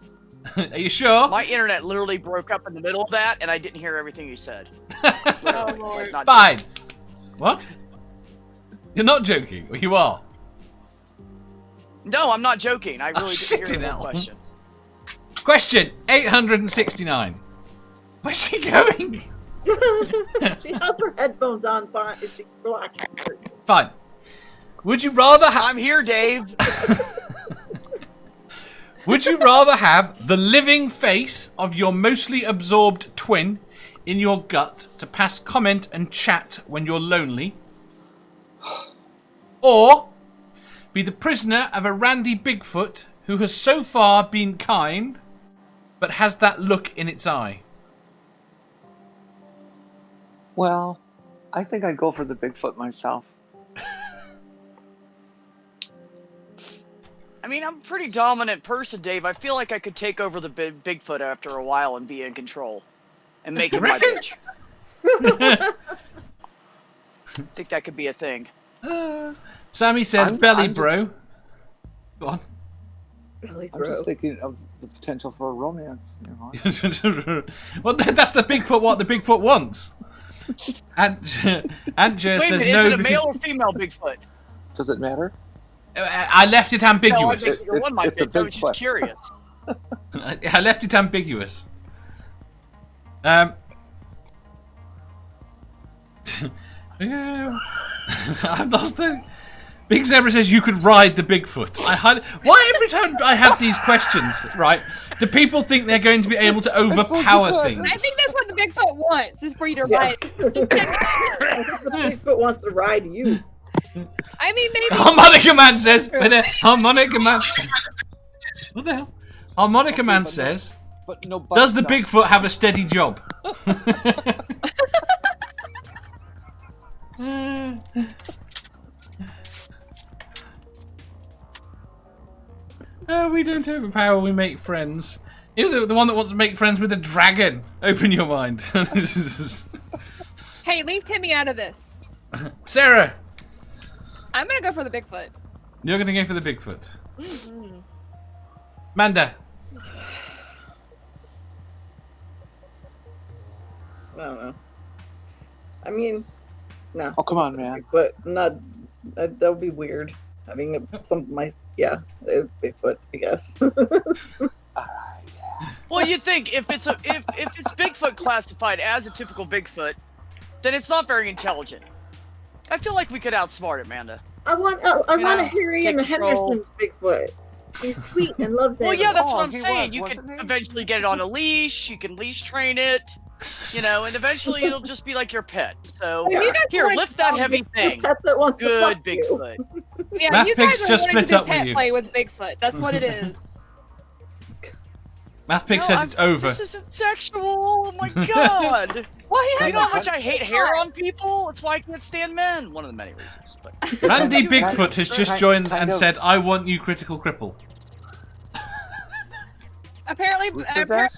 Are you sure? My internet literally broke up in the middle of that, and I didn't hear everything you said. Oh, Lord. Not Fine. What? You're not joking, or you are? No, I'm not joking. I really shit didn't in hear the hell. question. Question 869. Where's she going? She has her headphones on, fine. She relax. Fine. Would you rather have? I'm here, Dave. Would you rather have the living face of your mostly absorbed twin in your gut to pass comment and chat when you're lonely, or be the prisoner of a randy Bigfoot who has so far been kind but has that look in its eye? Well, I think I'd go for the Bigfoot myself. I mean, I'm a pretty dominant person, Dave. I feel like I could take over the Bigfoot after a while and be in control. And make him my bitch. I think that could be a thing. Sammy says belly bro. Go on. Belly I'm bro. just thinking of the potential for a romance. You know? Well, that's the Bigfoot what the Bigfoot wants. Aunt Jer says Wait a minute, no. is it a male or female Bigfoot? Does it matter? I left it ambiguous. No, I think you're one, my It's a bitch. I was Bigfoot. just curious. I left it ambiguous. Yeah. I've lost the. Big Zebra says you could ride the Bigfoot. Why every time I have these questions, right? Do people think they're going to be able to overpower things? I think that's what the Bigfoot wants, is for you to ride. The Bigfoot wants to ride you. I mean, maybe. Harmonica Man says. Harmonica Man. What the hell? Harmonica Man says. But no. Does the Bigfoot have a steady job? We don't overpower, we make friends. You're the one that wants to make friends with a dragon. Open your mind. Hey, leave Timmy out of this. Sarah! I'm gonna go for the Bigfoot. You're going to go for the Bigfoot. Mm-hmm. Manda. I don't know. I mean, no. Oh, come on, man. But not. That would be weird. Having Bigfoot, I guess. Well, you think if it's Bigfoot classified as a typical Bigfoot, then it's not very intelligent. I feel like we could outsmart it, Amanda. I want a Harry and the control. Henderson Bigfoot. He's sweet and loves Well, animals. yeah, that's what Oh, I'm he saying. was, You wasn't could he? eventually get it on a leash. You can leash train it, and eventually it'll just be like your pet. So If you guys here, want lift that heavy A thing. pet that wants to Good fuck you. Bigfoot. Yeah, you MathPig's guys are just wanting split to do up with pet you. play with Bigfoot. That's what it is. MathPig says it's over. This isn't sexual. Oh my god. Well, he You has know how much I hate hair on people? That's why I can't stand men. One of the many reasons. But Randy Bigfoot has just joined kind and of. said, I want you, Critical Cripple. apparently. Who said that?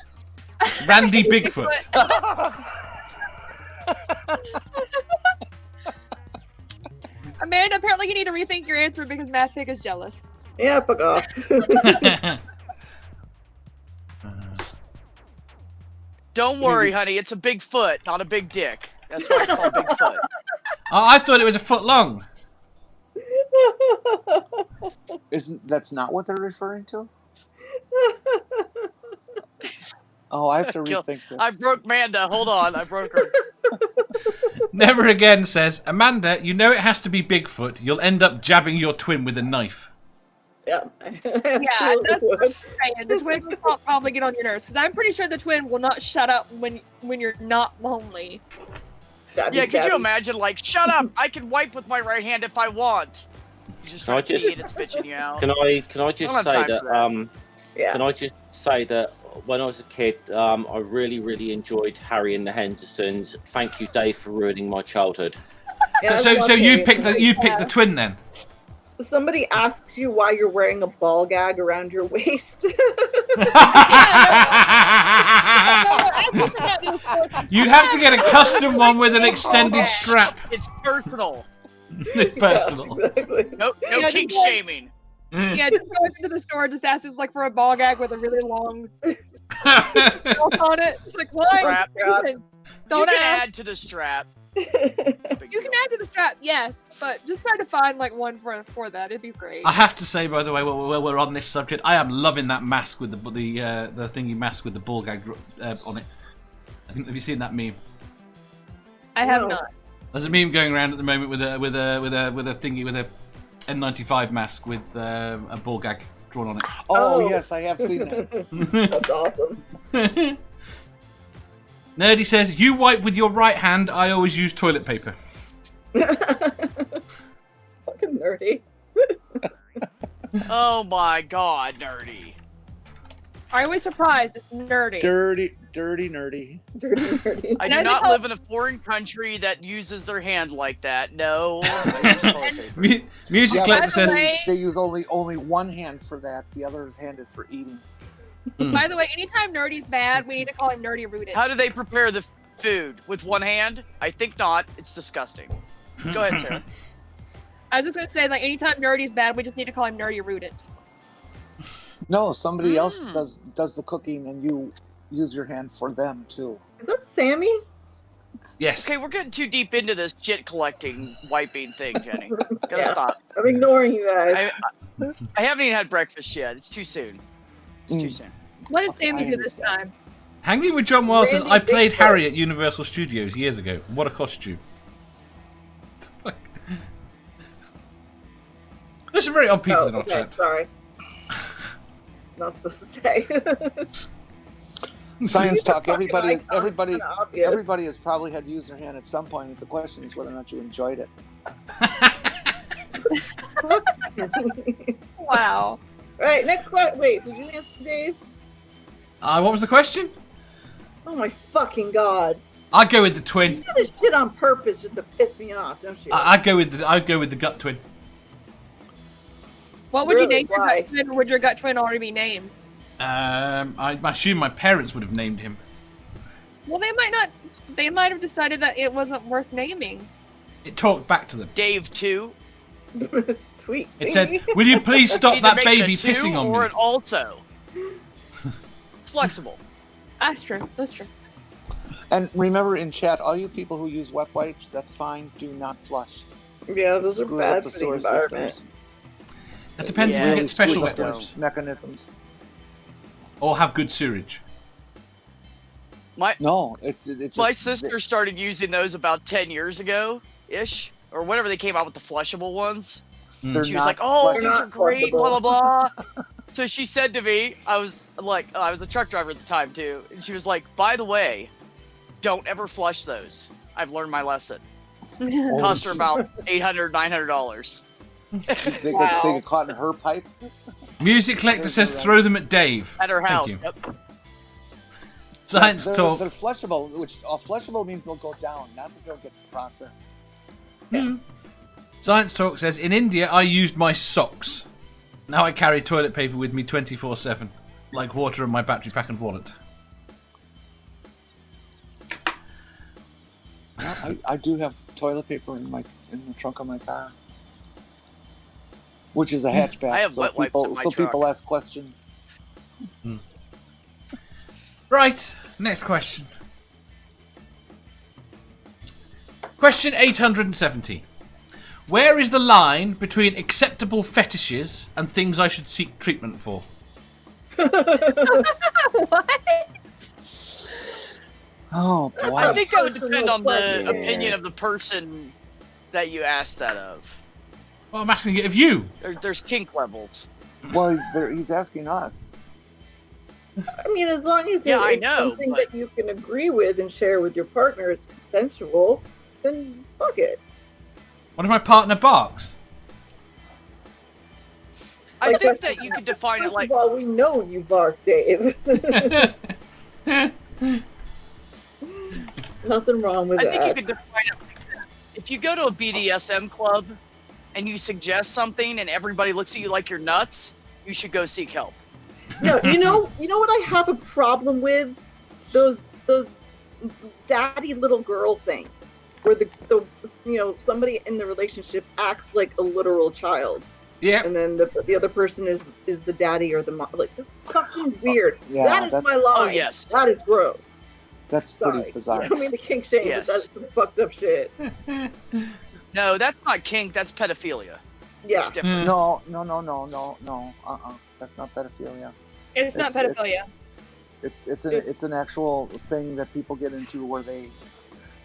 Randy Bigfoot. Amanda, apparently you need to rethink your answer because MathPig is jealous. Yeah, fuck off. don't worry, honey. It's a big foot, not a big dick. That's why it's called Bigfoot. Oh, I thought it was a foot long. That's not what they're referring to? Oh, I have to rethink this. I broke Manda. Hold on, I broke her. Never Again says, Amanda, you know it has to be Bigfoot. You'll end up jabbing your twin with a knife. Yeah, Yeah, that's what I'm saying. The twin will probably get on your nerves because I'm pretty sure the twin will not shut up when you're not lonely. Yeah, could you imagine? Like, shut up! I can wipe with my right hand if I want. You just Can I try to just- eat it's bitching you out. Can I just I don't have say time that, for that. Yeah. Can I just say that when I was a kid, I really enjoyed Harry and the Hendersons. Thank you, Dave, for ruining my childhood. Yeah, So one you day, picked the twin then? Somebody asks you why you're wearing a ball gag around your waist. You'd have to get a custom one with an extended strap. It's personal. Personal. Yeah, exactly. No Yeah, kink just like- shaming. Yeah, just go into the store, just ask us like for a ball gag with a really long strap on it. It's like, why? Strap. Don't You can ask. add to the strap. You can add to the strap, yes, but just try to find like one for that. It'd be great. I have to say, by the way, while we're on this subject, I am loving that mask with the thingy mask with the ball gag on it. Have you seen that meme? I have No. not. There's a meme going around at the moment with a thingy with a N95 mask with a ball gag drawn on it. Oh, Oh. yes, I have seen that. That's awesome. Nerdy says, you wipe with your right hand, I always use toilet paper. Fucking nerdy. Oh my god, nerdy. Are you surprised? It's nerdy. Dirty nerdy. Dirty nerdy. I And do I not think live in a foreign country that uses their hand like that. No. I use toilet paper. Music Yeah, Collector by the says, way- They use only one hand for that. The other's hand is for eating. By the way, anytime nerdy's bad, we need to call him nerdy rooted. How do they prepare the food? With one hand? I think not. It's disgusting. Go ahead, Sarah. I was just gonna say, like, anytime nerdy's bad, we just need to call him nerdy rooted. No, somebody else does the cooking, and you use your hand for them too. Is that Sammy? yes. Okay, we're getting too deep into this shit collecting, wiping thing, Jenny. Gotta stop. I'm ignoring you guys. I haven't even had breakfast yet. It's too soon. It's too soon. What did Sammy I do this understand. time? Hanging with John Wells says, Randy I played Bigfoot. Harry at Universal Studios years ago. What a costume. There's some very odd people in our chat. Sorry. Not supposed to say. Science talk. Fucking Everybody kinda obvious. has probably had to use their hand at some point. The question is whether or not you enjoyed it. Wow. Right, next question. Wait, did you answer Dave? What was the question? Oh my fucking god. I'd go with the You twin. do this shit on purpose just to piss me off, don't you? I'd go with the gut twin. What would you Really? name your Why? gut twin, or would your gut twin already be named? I assume my parents would have named him. Well, they might not. They might have decided that it wasn't worth naming. It talked back to them. Dave 2. Tweet. It said, "Will you please stop Either that make baby it a 2 pissing on or me?" an alto. It's flexible. That's true. That's true. And remember, in chat, all you people who use wet wipes, that's fine. Do not flush. Yeah, those are Screws bad up for the the sewer environment. systems. It depends Yeah. if you Really get special screws up wet those wipes mechanisms. or have good sewage. No, it just, My sister started using those about 10 years ago, ish, or whenever they came out with the flushable ones. they're She was not like, "Oh, flush- these are not great, blah flushable. blah blah." So she said to me, I was a truck driver at the time too, and she was like, "By the way, don't ever flush those. I've learned my lesson." Oh, Cost her about $800, $900. They Wow. get caught in her pipe. Music Collector says, "Throw them at Dave." At her Thank house. you. Yep. Science they're, talk. They're flushable, which flushable means they'll go down, not that they'll get processed. Science talk says, "In India, I used my socks. Now I carry toilet paper with me 24/7, like water in my battery pack and wallet." I do have toilet paper in the trunk of my car, which is a hatchback. I have so wet wipes people in my so truck. people ask questions. Right, next question. Question 870. Where is the line between acceptable fetishes and things I should seek treatment for? What? Oh boy! I think that would depend on the Yeah. opinion of the person that you asked that of. Well, I'm asking it of you. There's kink levels. Well, he's asking us. I mean, as long as Yeah, I it's know, something but- that you can agree with and share with your partner, it's consensual, then fuck it. What if my partner barks? I Like, think that's- that you could define it First like of all, we know you bark, Dave. Nothing wrong with I that. think you could define it like that. If you go to a BDSM club and you suggest something and everybody looks at you like you're nuts, you should go seek help. No, you know what I have a problem with? Those daddy little girl things, where the somebody in the relationship acts like a literal child, Yeah. and then the other person is the daddy or the mom. Like, it's fucking weird. Yeah, that is that's- my line. Oh, yes. That is gross. That's Sorry. pretty bizarre. I don't mean to kink shame, Yes. but that's some fucked up shit. No, that's not kink, that's pedophilia. Yeah. It's different. No. That's not pedophilia. It's not It's- pedophilia. It's an actual thing that people get into where they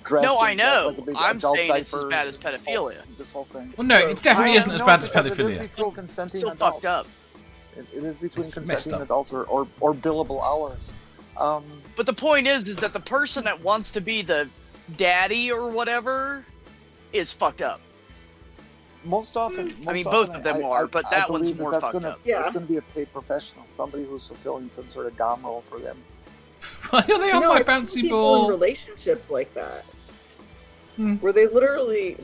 dress. No, I in know. like a big I'm adult saying it's as diapers bad as and pedophilia. This whole thing. Well, no, it definitely I isn't as know, bad as because it is pedophilia. between consenting So adults. fucked up. It is between It's messed consenting up. adults or billable hours. But the point is that the person that wants to be the daddy or whatever is fucked up. Most often, both of them are, but that one's more fucked up. Yeah. It's going to be a paid professional, somebody who's fulfilling some sort of dom role for them. Why are they on my bouncy ball? In relationships like that, where they literally,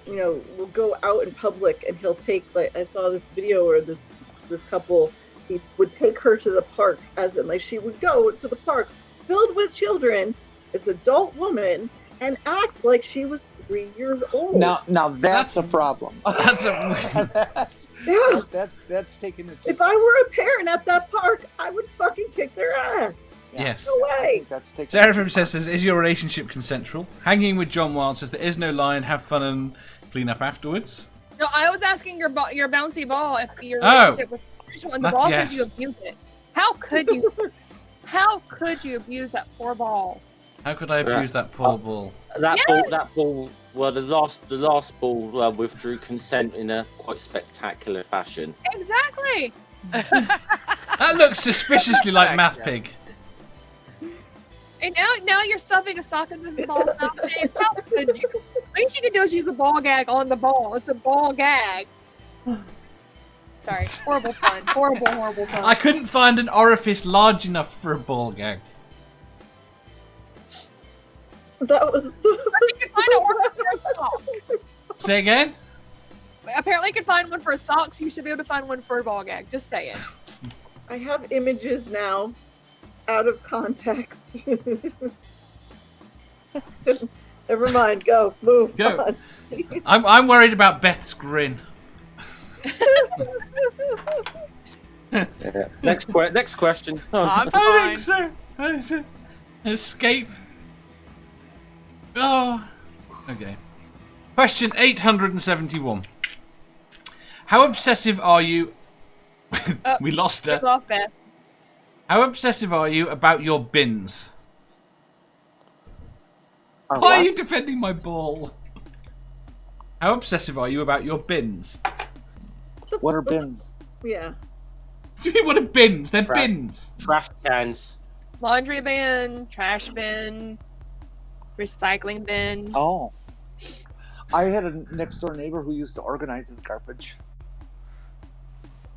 will go out in public and he'll take, I saw this video where this couple, he would take her to the park, as in, she would go to the park filled with children, this adult woman, and act like she was 3 years old. Now that's a problem. That's taking it. If I were a parent at that park, I would fucking kick their ass. Yes. No way. Seraphim says, is your relationship consensual? Hanging with John Wild says, there is no lie and have fun and clean up afterwards. No, I was asking your bouncy ball if your relationship was consensual, and the ball says you abused it. How could you? How could you abuse that poor ball? How could I abuse that poor ball? That ball. Well, the last ball withdrew consent in a quite spectacular fashion. Exactly. That looks suspiciously like MathPig. And now you're stuffing a sock in the ball's mouth. How could you? Least you can do is use a ball gag on the ball. It's a ball gag. Sorry, horrible fun. Horrible fun. I couldn't find an orifice large enough for a ball gag. That was. You can find an orifice for a sock. Say again? Apparently, you can find one for a sock, so you should be able to find one for a ball gag. Just saying. I have images now, out of context. Never mind. Move. Go. On. I'm worried about Beth's grin. Yeah. Next question. I'm I fine. think so. Escape. Oh. Okay. Question 871. How obsessive are you? We lost her. Off, Beth. How obsessive are you about your bins? Why are you defending my ball? How obsessive are you about your bins? What are bins? Yeah. What do you mean, what are bins? They're bins. Trash cans. Laundry bin, trash bin, recycling bin. Oh. I had a next door neighbor who used to organize his garbage.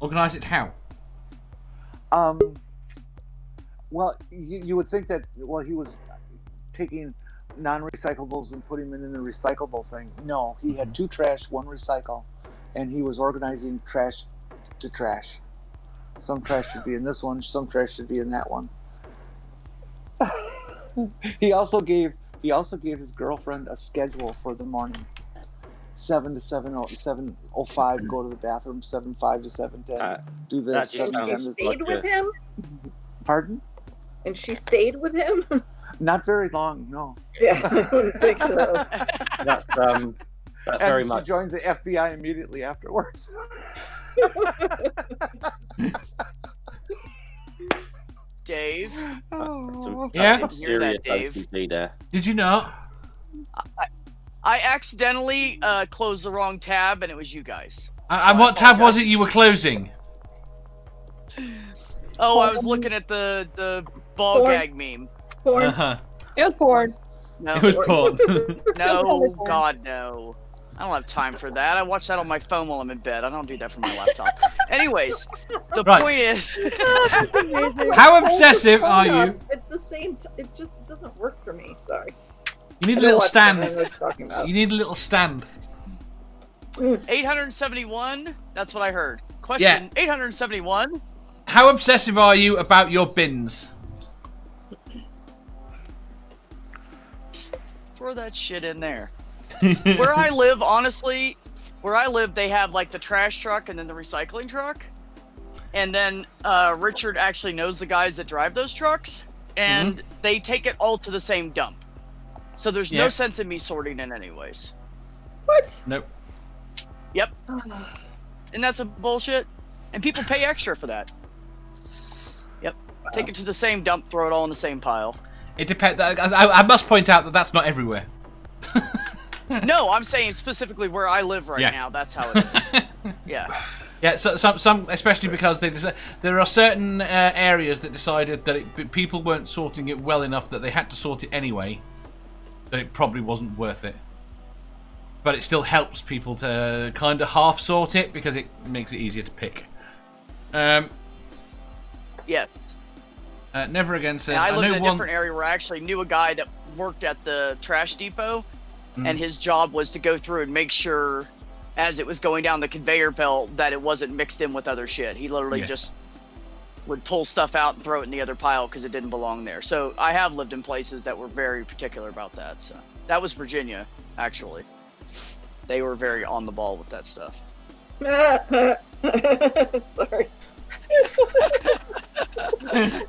Organize it how? Well, you would think that, he was taking non-recyclables and putting them in the recyclable thing. No, he had 2 trash, 1 recycle, and he was organizing trash to trash. Some trash should be in this one, some trash should be in that one. He also gave his girlfriend a schedule for the morning. 7 to 7:05, go to the bathroom. 7:05 to 7:10, do this. And she stayed with him? Pardon? And she stayed with him? Not very long, no. Yeah, I wouldn't think so. That's very much. She joined the FBI immediately afterwards. Dave. Yeah? Serious Dave. OCD there. Did you not? I accidentally closed the wrong tab, and it was you guys. And what tab was it you were closing? Oh, I was looking at the ball gag meme. Porn. Uh-huh. It was porn. No, It was porn. no, God, no. I don't have time for that. I watch that on my phone while I'm in bed. I don't do that from my laptop. Anyways, the point is... How obsessive are you? It's the same. It just doesn't work for me. Sorry. You need a little stand. You You need a little stand. 871? That's what I heard. Question 871? How obsessive are you about your bins? Throw that shit in there. Where I live, honestly, they have like the trash truck and then the recycling truck. And then Richard actually knows the guys that drive those trucks. And they take it all to the same dump. So there's no sense in me sorting it anyways. What? Nope. Yep. And that's a bullshit. And people pay extra for that. Yep. Take it to the same dump, throw it all in the same pile. It depends. I must point out that that's not everywhere. No, I'm saying specifically where I live right now. That's how it is. Yeah. Yeah, so some especially because there are certain areas that decided that people weren't sorting it well enough that they had to sort it anyway. That it probably wasn't worth it. But it still helps people to kind of half sort it because it makes it easier to pick. Yes. Never Again says, I lived in a different area where I actually knew a guy that worked at the trash depot, and his job was to go through and make sure, as it was going down the conveyor belt, that it wasn't mixed in with other shit. He literally just would pull stuff out and throw it in the other pile because it didn't belong there. So I have lived in places that were very particular about that. So that was Virginia, actually. They were very on the ball with that stuff. Sorry.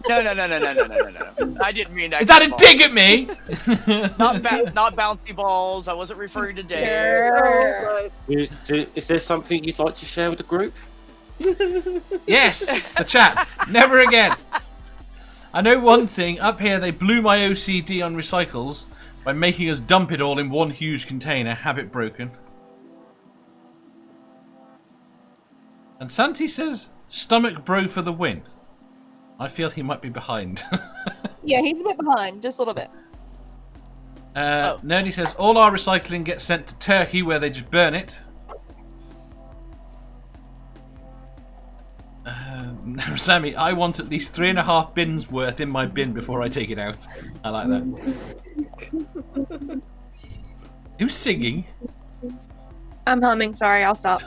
No. I didn't mean that. Is that a dig at me? Not bouncy balls. I wasn't referring to Dave. Is there something you'd like to share with the group? Yes, the chat. Never again. I know one thing. Up here, they blew my OCD on recycles by making us dump it all in one huge container. Habit broken. And Santi says, "Stomach bro for the win." I feel he might be behind. Yeah, he's a bit behind, just a little bit. Nerdy says, "All our recycling gets sent to Turkey where they just burn it." Sammy, "I want at least 3.5 bins worth in my bin before I take it out." I like that. Who's singing? I'm humming, sorry, I'll stop.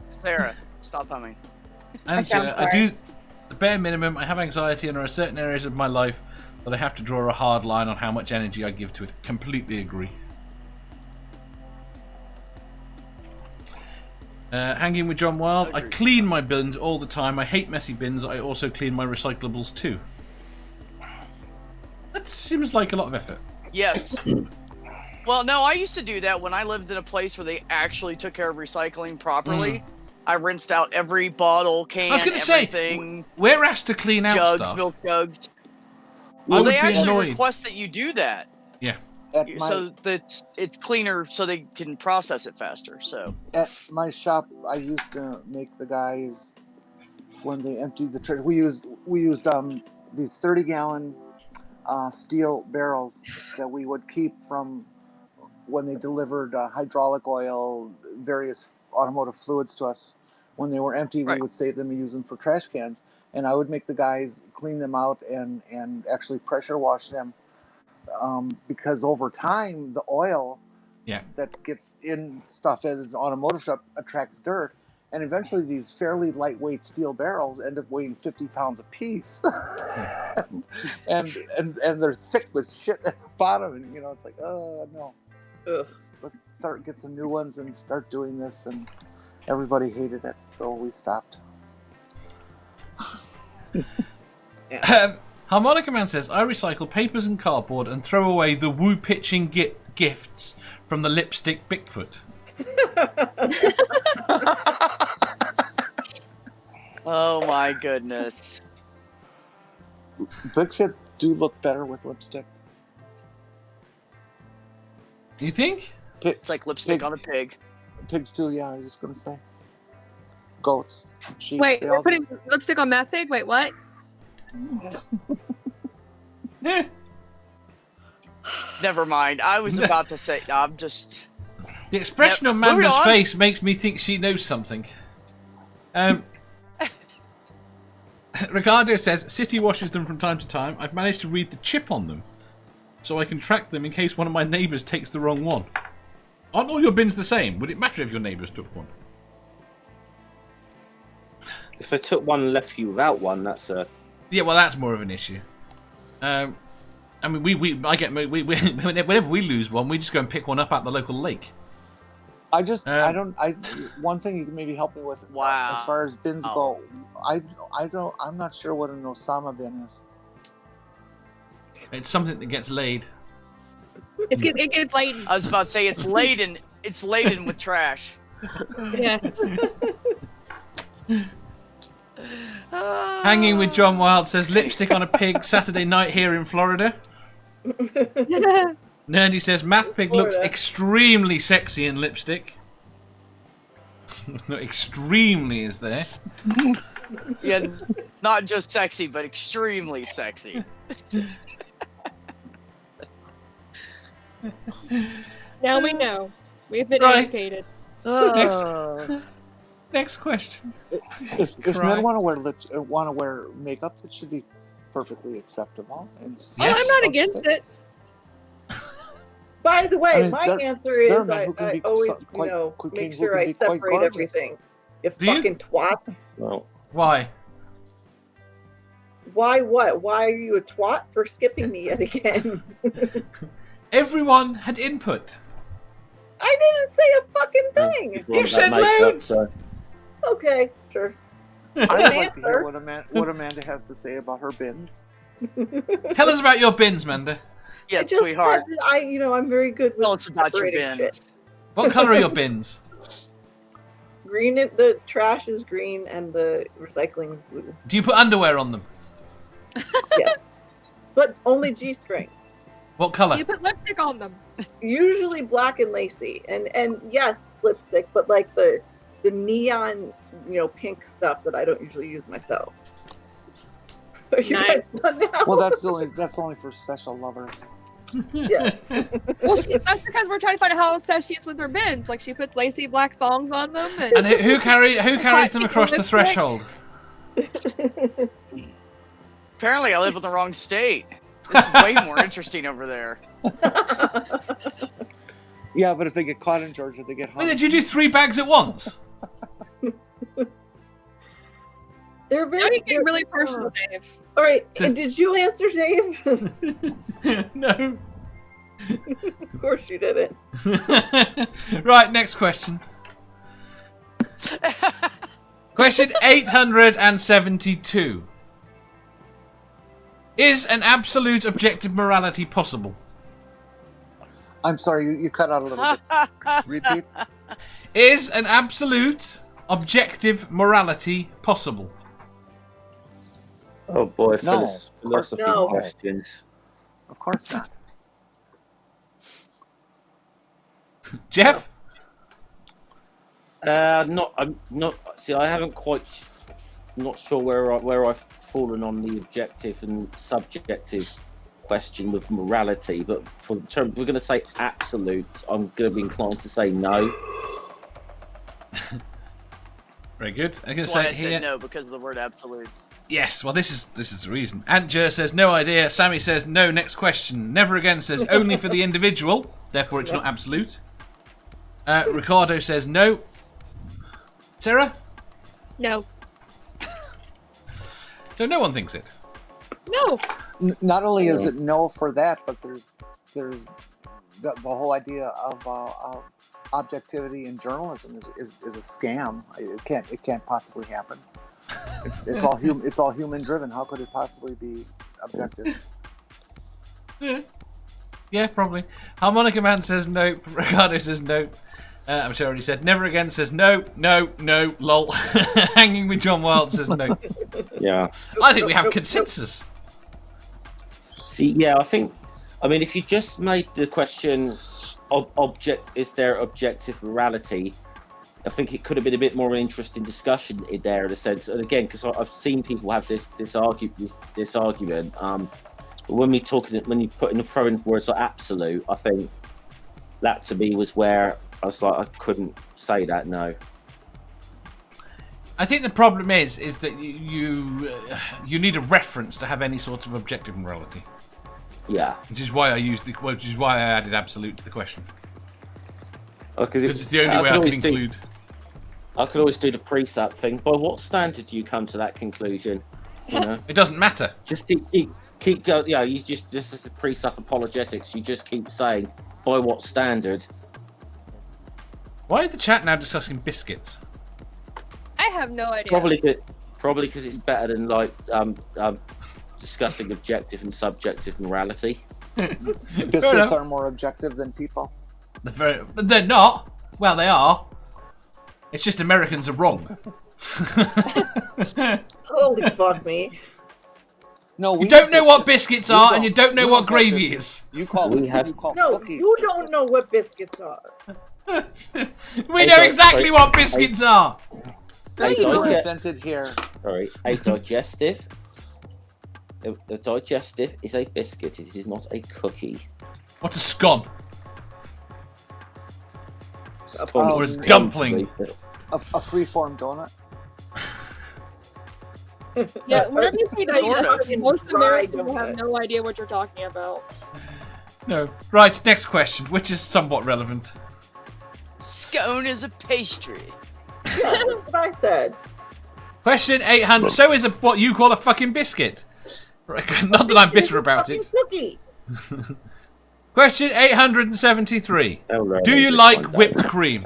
Sarah, stop humming. And I do the bare minimum. I have anxiety, and there are certain areas of my life that I have to draw a hard line on how much energy I give to it. Completely agree. Hanging with John Wild, I clean my bins all the time. I hate messy bins. I also clean my recyclables too. That seems like a lot of effort. Yes. Well, no, I used to do that when I lived in a place where they actually took care of recycling properly. I rinsed out every bottle, can, I was going to say, we're asked to clean out jugs, stuff. Milk jugs. Well, they actually request that you do that. Yeah. So that it's cleaner, so they can process it faster. So at my shop, I used to make the guys when they emptied the trash. We used these 30-gallon steel barrels that we would keep from when they delivered hydraulic oil, various automotive fluids to us. When they were empty, we would save them and use them for trash cans. And I would make the guys clean them out and actually pressure wash them. Because over time, the oil that gets in stuff as an automotive shop attracts dirt. And eventually these fairly lightweight steel barrels end up weighing 50 pounds a piece. and they're thick with shit at the bottom. And, it's like, oh, no. Let's get some new ones and start doing this. And everybody hated it, so we stopped. Harmonica Man says, "I recycle papers and cardboard and throw away the woo-pitching gifts from the lipstick BigFoot." Oh my goodness. BigFoot do look better with lipstick. You think? It's like lipstick on a pig. Pigs too, yeah, I was just going to say. Goats, sheep. Wait, we're putting lipstick on MathPig? Wait, what? Never mind. I was about to say, I'm just... The expression on Manda's face makes me think she knows something. Ricardo says, "City washes them from time to time. I've managed to read the chip on them, so I can track them in case one of my neighbours takes the wrong one. Aren't all your bins the same? Would it matter if your neighbours took one?" If they took one and left you without one, that's a... Yeah, well, that's more of an issue. I mean, whenever we lose one, we just go and pick one up at the local lake. One thing you can maybe help me with, as far as bins go, I'm not sure what an Osama bin is. It's something that gets laid. It gets laden. I was about to say it's laden. It's laden with trash. Yes. Hanging with John Wild says, "Lipstick on a pig Saturday night here in Florida." Nerdy says, "MathPig looks extremely sexy in lipstick." Extremely is there. Yeah, not just sexy, but extremely sexy. Now we know. We've been Right. educated. Next question. If men want to wear makeup, it should be perfectly acceptable. Yes. I'm not against it. By the way, I mean, my answer there are is men who can I be always, quite make who sure can I be quite separate gorgeous. everything. If Do you? fucking twat. Well, Why? Why what? Why are you a twat for skipping me yet again? Everyone had input. I didn't say a fucking thing. You've said loads. Okay, sure. I'd like to hear Answer. what Amanda has to say about her bins. Tell us about your bins, Manda. Yeah, I just sweetheart. said that I'm very good with Tell us about your separating bins. shit. What colour are your bins? Green, the trash is green and the recycling is blue. Do you put underwear on them? Yes. But only G-string. What colour? You put lipstick on them. Usually black and lacy. And yes, lipstick, but like the neon, pink stuff that I don't usually use myself. Are you guys done now? Well, that's only for special lovers. Yeah. Well, that's because we're trying to find out how obsessed she is with her bins. Like she puts lacy black thongs on them. And who carries them across the Lipstick? threshold? Apparently, I live in the wrong state. It's way more interesting over there. Yeah, but if they get caught in Georgia, they get hung. Wait, did you do 3 bags at once? They're Now very you're getting really personal, Dave. All right, did you answer, Dave? No. Of course you didn't. Right, next question. Question 872. Is an absolute objective morality possible? I'm sorry, you cut out a little bit. Repeat. Is an absolute objective morality possible? Oh boy, No, philosophy no. questions. Of course not. Jeff? I'm not. See, I haven't quite. Not sure where I've fallen on the objective and subjective question with morality, but for the term, we're going to say absolute. I'm going to be inclined to say no. Very good. I'm going to That's why say I here. said no, because of the word absolute. Yes, well, this is the reason. Antjer says no idea. Sammy says no. Next question. Never again says only for the individual. Therefore, it's not absolute. Ricardo says no. Sarah? No. So no one thinks it. No. Not only is it no for that, but there's the whole idea of objectivity in journalism is a scam. It can't possibly happen. It's all human driven. How could it possibly be objective? Yeah, probably. Harmonica Man says no. Ricardo says no. I'm sure I already said never again says no, lol. Hanging with John Wilde says no. Yeah. I think we have consensus. See, yeah, I mean, if you just made the question, is there objective morality? I think it could have been a bit more of an interesting discussion in there, in a sense. And again, because I've seen people have this argument. But when you put in the throw in words like absolute, I think that to me was where I was like, I couldn't say that. No. I think the problem is that you need a reference to have any sort of objective morality. Yeah. Which is why I added absolute to the question. Because it's the only way I can include. I could always do the precept thing. By what standard do you come to that conclusion? You know, it doesn't matter. Just keep going. Yeah, you just this is the precept apologetics. You just keep saying by what standard. Why is the chat now discussing biscuits? I have no idea. Probably because it's better than discussing objective and subjective morality. Biscuits are more objective than people. They're not. Well, they are. It's just Americans are wrong. Holy fuck me. No, you don't know what biscuits are, and you don't know what gravy is. You call No, cookies. you don't know what biscuits are. We know exactly what biscuits are. They were invented here. Sorry, a digestive. A digestive is a biscuit. It is not a cookie. What's a scone? Or a dumpling. A freeform donut. Yeah, whenever you say Sort of. digestive, most Americans will have no idea what you're talking about. No. Right, next question, which is somewhat relevant. Scone is a pastry. That's what I said. Question 800. So is what you call a fucking biscuit. Right, not that I'm bitter about it. Cookie. Question 873. Do you like whipped cream?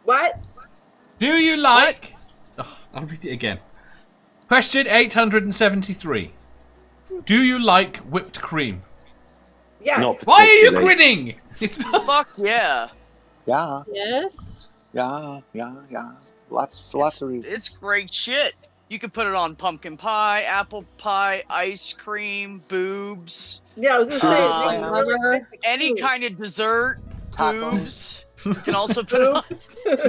What? Do you like... Oh, I'll read it again. Question 873. Do you like whipped cream? Yeah. Why are you grinning? It's not... Fuck yeah. Yeah. Yes. Yeah. Lots of reasons. It's great shit. You can put it on pumpkin pie, apple pie, ice cream, boobs. Yeah, I was just saying. Any kind of dessert. Tacos. Boobs. You can also put it on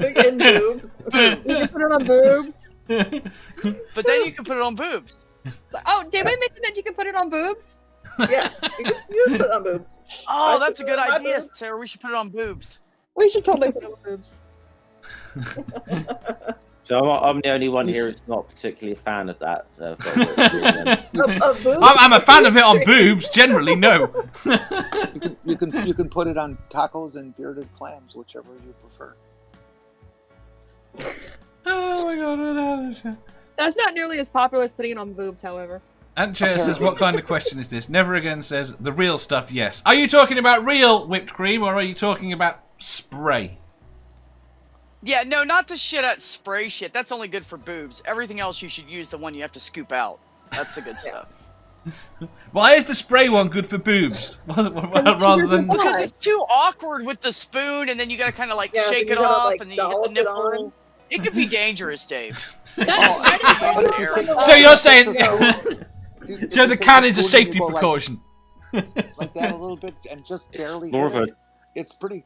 Again, boobs. boobs. You can put it on boobs. But then you can put it on boobs. Oh, did we mention that you can put it on boobs? Yeah, you can put it on boobs. Oh, I that's a should good put it on my idea, boobs. Sarah. We should put it on boobs. We should totally put it on boobs. So I'm the only one here who's not particularly a fan of that. I'm a fan of it on boobs. Generally, no. You can put it on tacos and bearded clams, whichever you prefer. Oh my god. That's not nearly as popular as putting it on boobs, however. Aunt Chair says, what kind of question is this? Never Again says, the real stuff, yes. Are you talking about real whipped cream or are you talking about spray? Yeah, no, not the shit at spray shit. That's only good for boobs. Everything else you should use the one you have to scoop out. That's the good stuff. Why is the spray one good for boobs? Rather than... Because it's too awkward with the spoon and then you gotta kind of like shake it off and then you hit the nipple. It could be dangerous, Dave. So you're saying... So the can is a safety precaution. Like that a little bit and just barely. It's pretty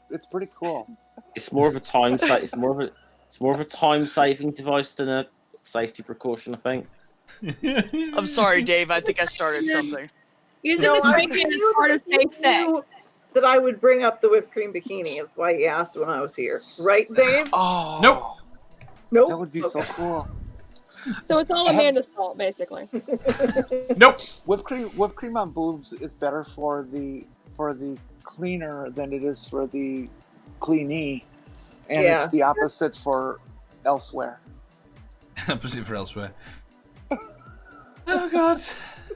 cool. It's more of a time. It's more of a time-saving device than a safety precaution, I think. I'm sorry, Dave. I think I started something. Using the spray can is part of safe sex. That I would bring up the whipped cream bikini. That's why he asked when I was here. Right, Dave? Oh. Nope. That would be so cool. So it's all Amanda's fault, basically. Nope. Whipped cream on boobs is better for the cleaner than it is for the cleanee, and it's the opposite for elsewhere. Opposite for elsewhere. Oh god.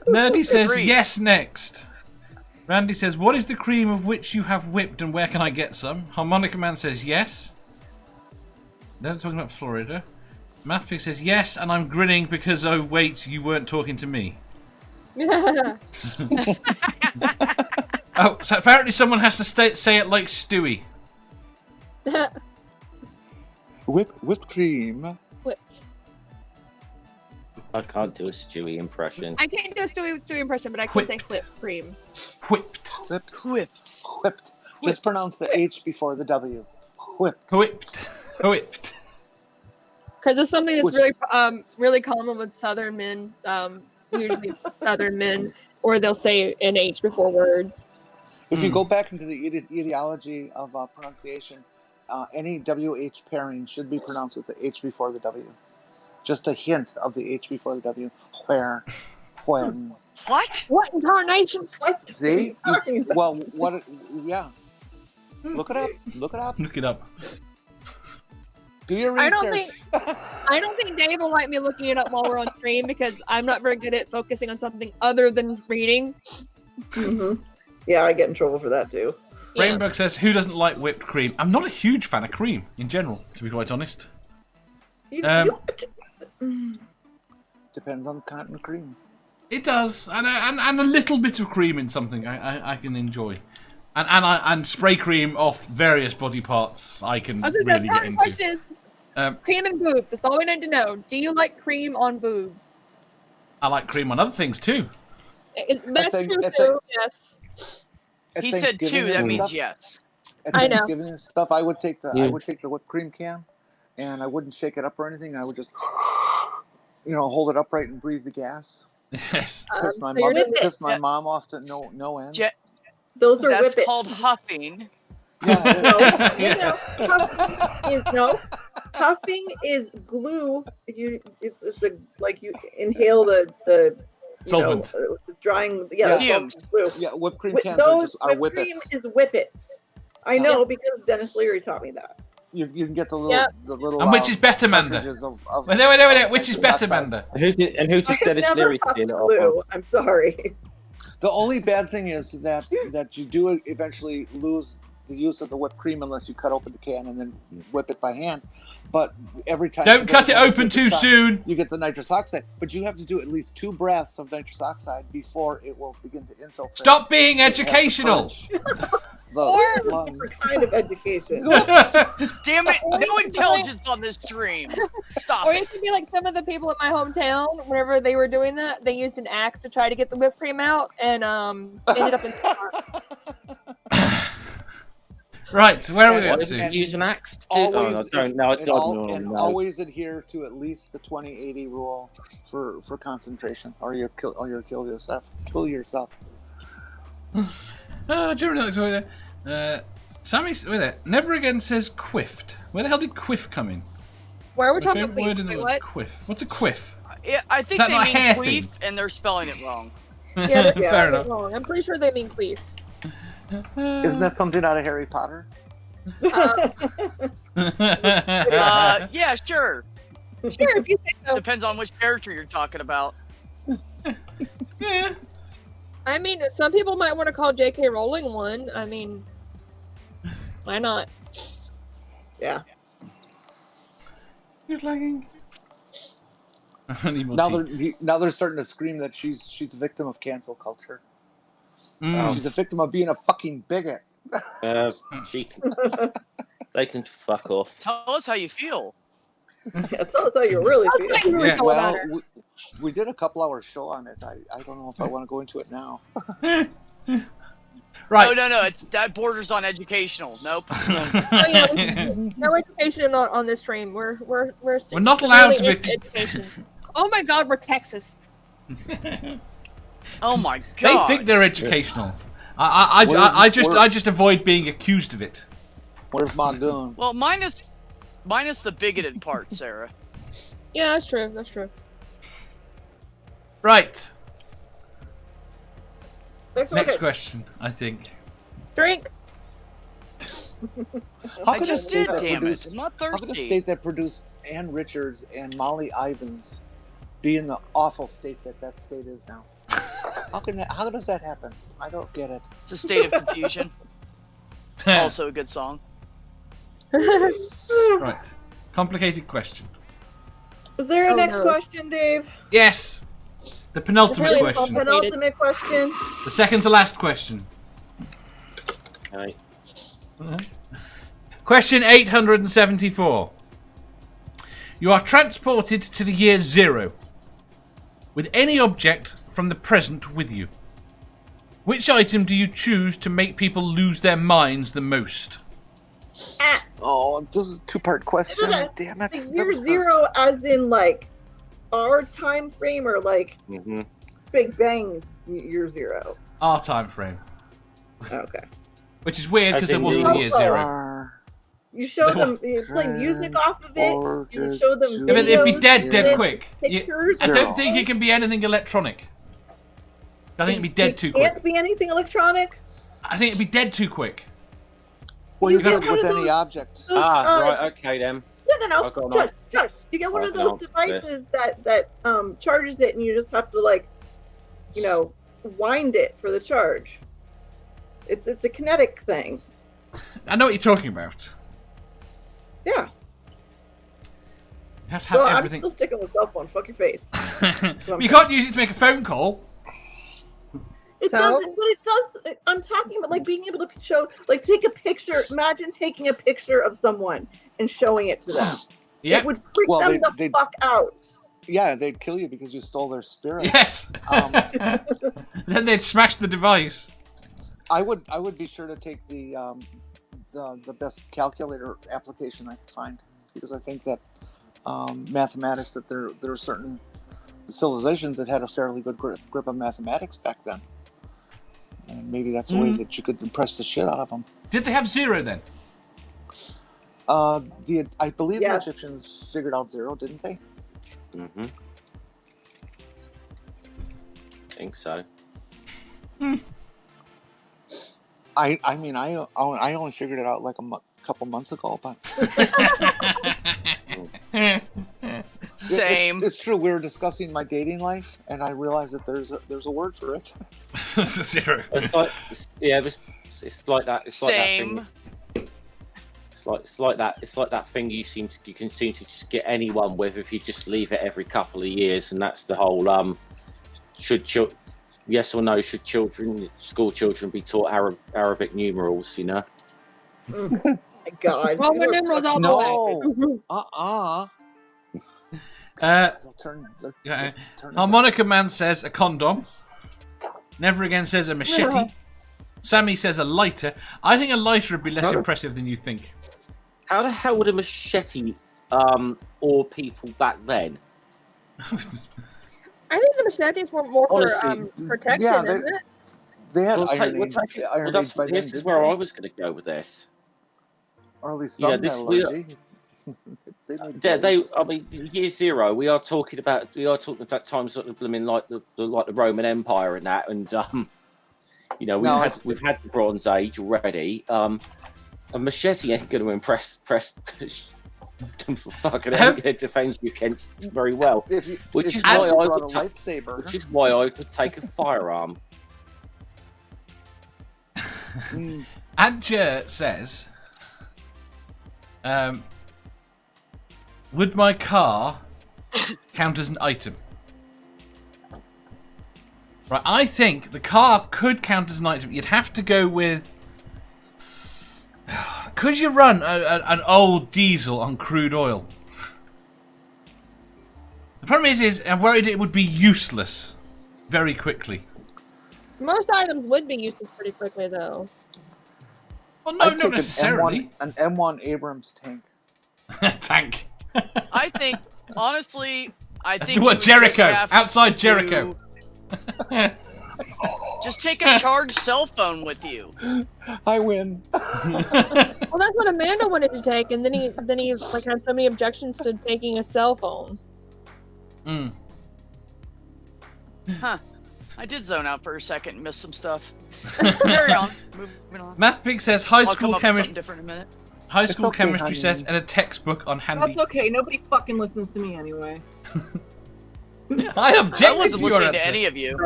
Nerdy says yes next. Randy says, what is the cream of which you have whipped and where can I get some? Harmonica Man says yes. They're talking about Florida. MathPig says yes, and I'm grinning because, oh wait, you weren't talking to me. Oh, so apparently someone has to say it like Stewie. Whipped cream. Whipped. I can't do a Stewie impression. I can't do a Stewie impression, but I can say whipped cream. Whipped. Just pronounce the H before the W. Whipped. Whipped. Because it's something that's really common with Southern men, usually Southern men, or they'll say an H before words. If you go back into the etiology of pronunciation, any WH pairing should be pronounced with the H before the W. Just a hint of the H before the W. Where, when. What? What incarnation? See? Well, what? Yeah. Look it up. Look it up. Do your research. I don't think Dave will like me looking it up while we're on stream because I'm not very good at focusing on something other than reading. Mm-hmm. Yeah, I get in trouble for that too. Rainbug says, who doesn't like whipped cream? I'm not a huge fan of cream in general, to be quite honest. Depends on the kind of cream. It does, and a little bit of cream in something I can enjoy. And spray cream off various body parts I can really get into. Questions. Cream and boobs. That's all we need to know. Do you like cream on boobs? I like cream on other things too. That's true too. Yes. He said two. That means yes. at I know. Thanksgiving and stuff, I would take the whipped cream can, and I wouldn't shake it up or anything. I would just, hold it upright and breathe the gas. Yes. Piss my so you're mom, whippet. piss my mom off to no end. Those are That's whippets. called huffing. Yeah, Puffing is glue. It's like you inhale the Solvent. The drying. Fumes. Glue. Yeah, whipped cream cans Those are whipped cream whippets. is whippets. I know because Dennis Leary taught me that. You can get the little. And which is better, Manda? cartridges of Wait. Which is better, oxide. Manda? Who did I have Dennis never Leary puffed steal it off glue. of? I'm sorry. The only bad thing is that you do eventually lose the use of the whipped cream unless you cut open the can and then whip it by hand. But every time Don't cut it open too soon. You get the nitrous oxide, but you have to do at least 2 breaths of nitrous oxide before it will begin to infiltrate. Stop being educational. The lungs. Different kind of education. Damn it! No intelligence on this stream. Stop Or it. it could be like some of the people in my hometown. Whenever they were doing that, they used an axe to try to get the whipped cream out, and ended up in. Right, where are we up What, to? use an axe to Always, no. always adhere to at least the 20-80 rule for concentration, or you'll kill yourself. Kill yourself. Jeremy, Sammy, wait there. Never again says quiffed. Where the hell did quiff come in? Where are we My talking favourite about? word in the Wait, word, what? quiff. What's a quiff? I think that they not a mean hair queef, thing? and they're spelling it wrong. Yeah, that's Fair enough. wrong. I'm pretty sure they mean queef. Isn't that something out of Harry Potter? Yeah, sure. Sure, if you think so. Depends on which character you're talking about. Yeah. I mean, some people might want to call J.K. Rowling one. I mean, why not? Yeah. Who's lagging? Now they're starting to scream that she's a victim of cancel culture. She's a victim of being a fucking bigot. They can fuck off. Tell us how you feel. Yeah, tell us how you really feel. Yeah. Well, we did a couple-hour show on it. I don't know if I want to go into it now. Right. No. That borders on educational. Nope. Oh, yeah, no education on this stream. We're not allowed to really be education. Oh my God, we're Texas. Oh my They god. think they're educational. I just avoid being accused of it. Where's my goon? Well, minus the bigoted part, Sarah. Yeah, that's true. That's true. Right. Next Question, I think. Drink. How I could a just state did, that damn produced- it. I'm not How could a thirsty. state that produced Ann Richards and Molly Ivins be in the awful state that state is now? How does that happen? I don't get it. It's a state of confusion. Also a good song. Right. Complicated question. Is there a Oh, next no. question, Dave? Yes. The penultimate It's really question. Penultimate question. The second to last question. Right. Question 874. You are transported to the year 0 with any object from the present with you. Which item do you choose to make people lose their minds the most? Oh, this is a 2-part question. Isn't it Damn it. The That year was hard. 0 as in like our time frame or like Mm-hmm. Big Bang year 0? Our time frame. Okay. Which is weird because As there in wasn't the- a year 0. You show them, you play music off of it, you show them Yeah, but they'd be videos, dead and quick. pictures. I don't think it can be anything electronic. I think it'd be dead too It quick. can't be anything electronic. I think it'd be dead too quick. Well, you You said get with one of any those- object. Right, okay then. No. I've got an Josh. You get one of I've got those an devices that charges it, and you just have to like, wind it for the charge. It's a kinetic thing. I know what you're talking about. Yeah. You have to have Well, I'm everything. still sticking with cell phone. Fuck your face. You can't use it to make a phone call. It So? doesn't, but it does. I'm talking about like being able to show, like take a picture. Imagine taking a picture of someone and showing it to them. Yeah. It would freak Well, them they- the fuck out. Yeah, they'd kill you because you stole their spirit. Yes. Um, Then they'd smash the device. I would be sure to take the the best calculator application I could find, because I think that mathematics, that there are certain civilizations that had a fairly good grip of mathematics back then, and maybe that's a way that you could impress the shit out of them. Did they have zero then? I believe the Egyptians figured out zero, didn't they? Mm-hmm. I think so. I mean, I only figured it out like a couple months ago, but Same. It's true. We were discussing my dating life, and I realized that there's a word for it. Zero. It's like that. It's Same. Like that thing. It's like that thing you can seem to just get anyone with if you just leave it every couple of years, and that's the whole yes or no, should school children be taught Arabic numerals, you know? Oh my God. Roman numerals all the way. Harmonica Man says a condom. Never Again says a machete. Sammy says a lighter. I think a lighter would be less impressive than you think. How the hell would a machete or people back then? I think the machetes were more for protection, isn't it? They had iron age by then. This is where I was going to go with this. Or at least some metallurgy. I mean, year zero. We are talking about that time sort of blooming like the Roman Empire and that, and you know, we've had the Bronze Age already. A machete ain't going to impress them for fucking hell. It defends you against very well, which is why I would take a firearm. Adja says, would my car count as an item? Right, I think the car could count as an item. You'd have to go with... Could you run an old diesel on crude oil? The problem is I'm worried it would be useless very quickly. Most items would be useless pretty quickly, though. Well, no, not necessarily. An M1 Abrams tank. Tank. I think, honestly, What, Jericho? Outside Jericho. Just take a charged cell phone with you. I win. Well, that's what Amanda wanted to take, and then he like had so many objections to taking a cell phone. Huh. I did zone out for a second and miss some stuff. Carry on. Moving on. MathPig says high I'll school come up with chemistry. something different in a minute. High school chemistry set and a textbook on handy. That's okay. Nobody fucking listens to me anyway. I object I wasn't to your listening answer. to any of you.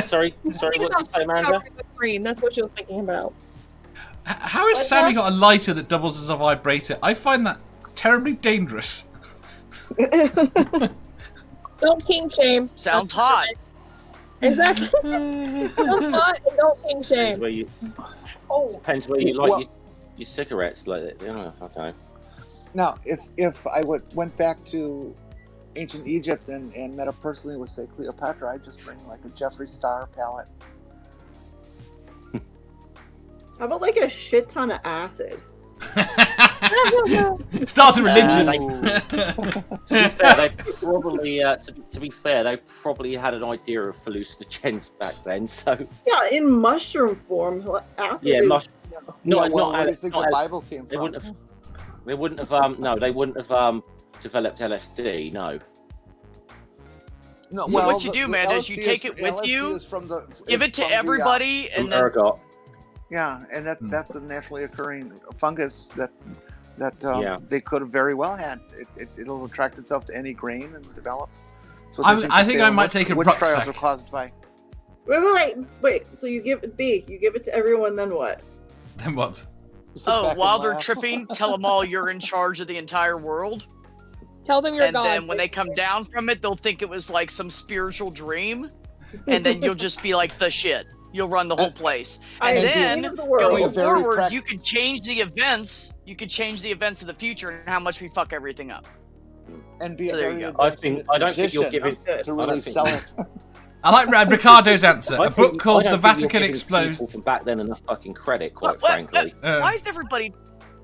Sorry. What did you say, Amanda? That's what she was thinking about. How has Sammy got a lighter that doubles as a vibrator? I find that terribly dangerous. Don't king shame. Sounds hot. Exactly. Don't hot and don't king shame. Depends where you like your cigarettes. Like, you know, okay. Now, if I went back to ancient Egypt and met up personally with, say, Cleopatra, I'd just bring like a Jeffree Star palette. How about like a shit ton of acid? Start a religion. To be fair, they probably had an idea of hallucinogens back then. So yeah, in mushroom form, acid. Yeah, is, not. Where do you think the Bible came They from? wouldn't have. No, they wouldn't have developed LSD. No. No, So well, what you do, man, is you take it with you, give it to everybody, and then Ergot. Yeah, and that's a naturally occurring fungus that Yeah. they could have very well had. It'll attract itself to any grain and develop. So I think I might take a witch trials rucksack. are caused by. Wait. So you give it to everyone, then what? Then what? while they're tripping, tell them all you're in charge of the entire world. Tell them you're and God. then when they come down from it, they'll think it was like some spiritual dream, and then you'll just be like the shit. You'll run the whole place, and then going forward, you could change the events. You could change the events of the future and how much we fuck everything up. And be so there you go. I don't think you're giving to really sell it. I like Ricardo's answer. A book called The Vatican Explodes. People from back then enough fucking credit, quite frankly. Why is everybody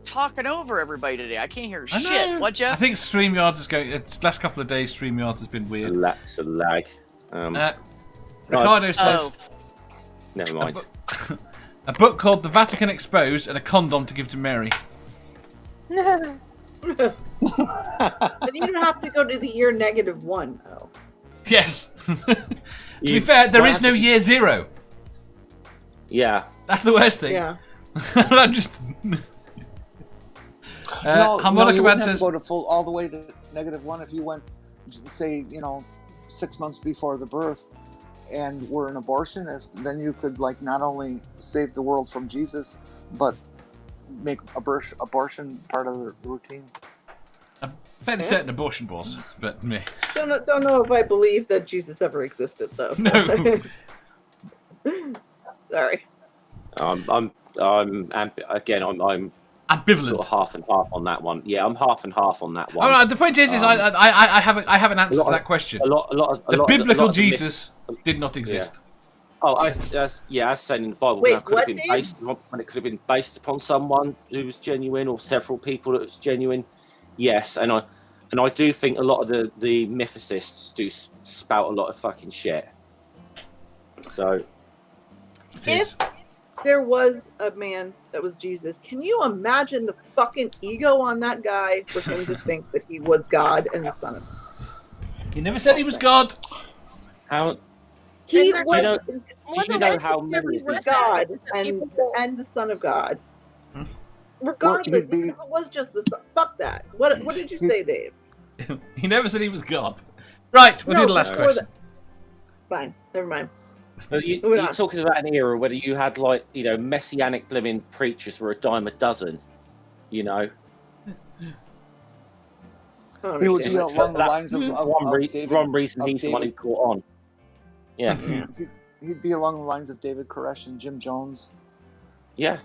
talking over everybody today. I can't hear I shit. know. What, Jeff? I think StreamYard is going. It's last couple of days. StreamYard has been weird. It's a lag. Ricardo says, Never mind. a book called The Vatican Exposed and a condom to give to Mary. But you don't have to go to the year -1, though. Yes. To be fair, there is no year 0. Yeah. That's the worst thing. Yeah. I'm just. Harmonica you Man wouldn't have says, to go to all the way to -1 if you went, say, 6 months before the birth, and were an abortionist. Then you could not only save the world from Jesus, but make abortion part of the routine. I'm fairly certain abortion was, but meh. Don't know if I believe that Jesus ever existed, though. No. Sorry. I'm ambivalent. sort of half and half on that one. Yeah, I'm half and half on that one. Oh, no, the point is I have an answer to that question. The biblical Jesus did not exist. Yeah. Oh, as saying in the Bible, Wait, when it could have been based upon someone who was genuine, or several people that was genuine. Yes, and I do think a lot of the mythicists do spout a lot of fucking shit. So, if there was a man that was Jesus, can you imagine the fucking ego on that guy for him to think that he was God and the Son of God? He never said he was God. How? He Do was. you know how many of these God and the Son of God. Regardless, if it was just the Son. Fuck that. What did you say, Dave? He never said he was God. Right, we'll do the last question. Fine, never mind. You're talking about an era where you had messianic blimmin' preachers were a dime a dozen. He would be along the lines of David. One reason he's the one who caught on. Yeah. He'd be along the lines of David Koresh and Jim Jones. Yeah.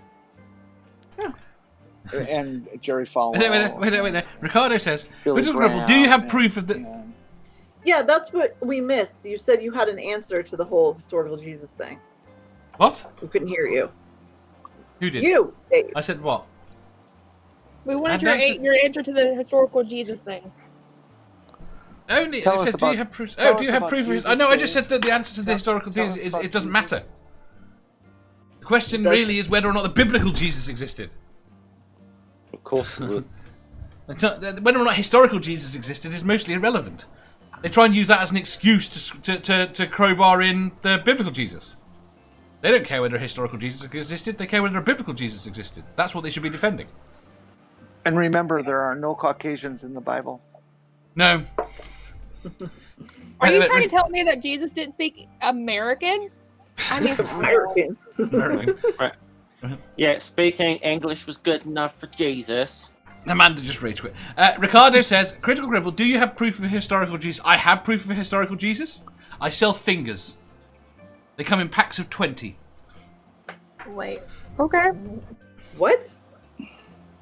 And Jerry Falwell. Wait. Ricardo says, Billy do Graham, you have proof of the... Yeah, that's what we missed. You said you had an answer to the whole historical Jesus thing. What? We couldn't hear you. Who did? You, Dave. I said what? We wanted your answer to the historical Jesus thing. Only. Tell I said, us do about- you have proof? tell Oh, do you us have about proof? Jesus, I know. I just Dave. said that the answer to the historical Tell Jesus us is about it doesn't Jesus. matter. The question really is whether or not the biblical Jesus existed. Of course it would. Whether or not historical Jesus existed is mostly irrelevant. They try and use that as an excuse to crowbar in the biblical Jesus. They don't care whether a historical Jesus existed. They care whether a biblical Jesus existed. That's what they should be defending. And remember, there are no Caucasians in the Bible. No. Are you trying to tell me that Jesus didn't speak American? I mean, American. Right. Yeah, speaking English was good enough for Jesus. Amanda just rage quit. Ricardo says, Critical Gribble, do you have proof of a historical Jesus? I have proof of a historical Jesus. I sell fingers. They come in packs of 20. wait. Okay. What?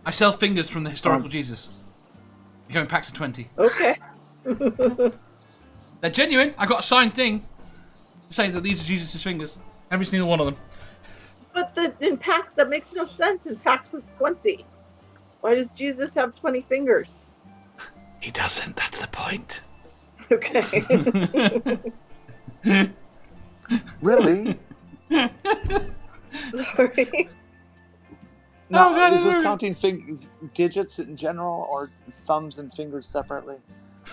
I sell fingers from the historical Jesus. They come in packs of 20. Okay. They're genuine. I got a signed thing saying that these are Jesus' fingers. Every single one of them. But in packs, that makes no sense. In packs of 20. Why does Jesus have 20 fingers? He doesn't. That's the point. Okay. Really? Sorry. No, is this counting digits in general, or thumbs and fingers separately?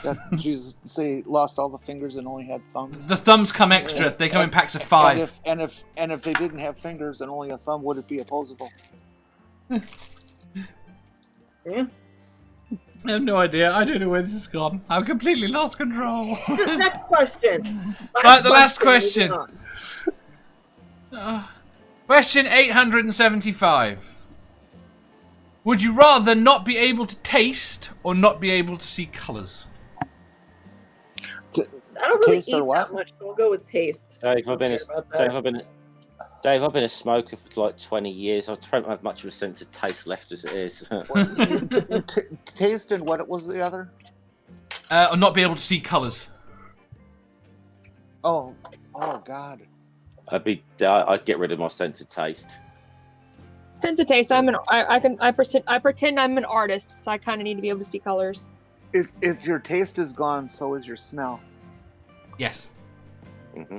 That Jesus lost all the fingers and only had thumbs. The thumbs come extra. They come in packs of 5. And if they didn't have fingers and only a thumb, would it be opposable? Yeah. I have no idea. I don't know where this has gone. I've completely lost control. Next question. Right, the last question. Question 875. Would you rather not be able to taste or not be able to see colours? I don't really Taste eat or what? that much. We'll go with taste. Dave, I've been a smoker for like 20 years. I don't have much of a sense of taste left as it is. Taste and what was the other? Or not be able to see colours. Oh God. I'd get rid of my sense of taste. Sense of taste. I pretend I'm an artist, so I kind of need to be able to see colors. If your taste is gone, so is your smell. Yes. Mm-hmm.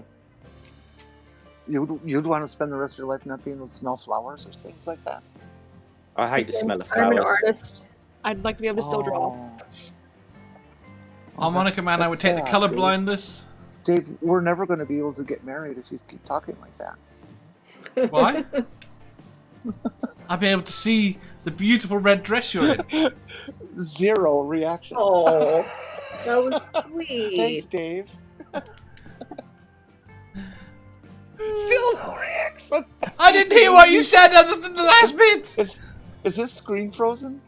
You'd want to spend the rest of your life not being able to smell flowers or things like that. I hate the smell of flowers. I'm an artist. I'd like to be able to still draw. Harmonica Man, I would take the color blindness. Dave, we're never going to be able to get married if you keep talking like that. Why? I'll be able to see the beautiful red dress you're in. Zero reaction. Oh, that was sweet. Thanks, Dave. Still no reaction. I didn't hear what you said other than the last bit. Is this screen frozen?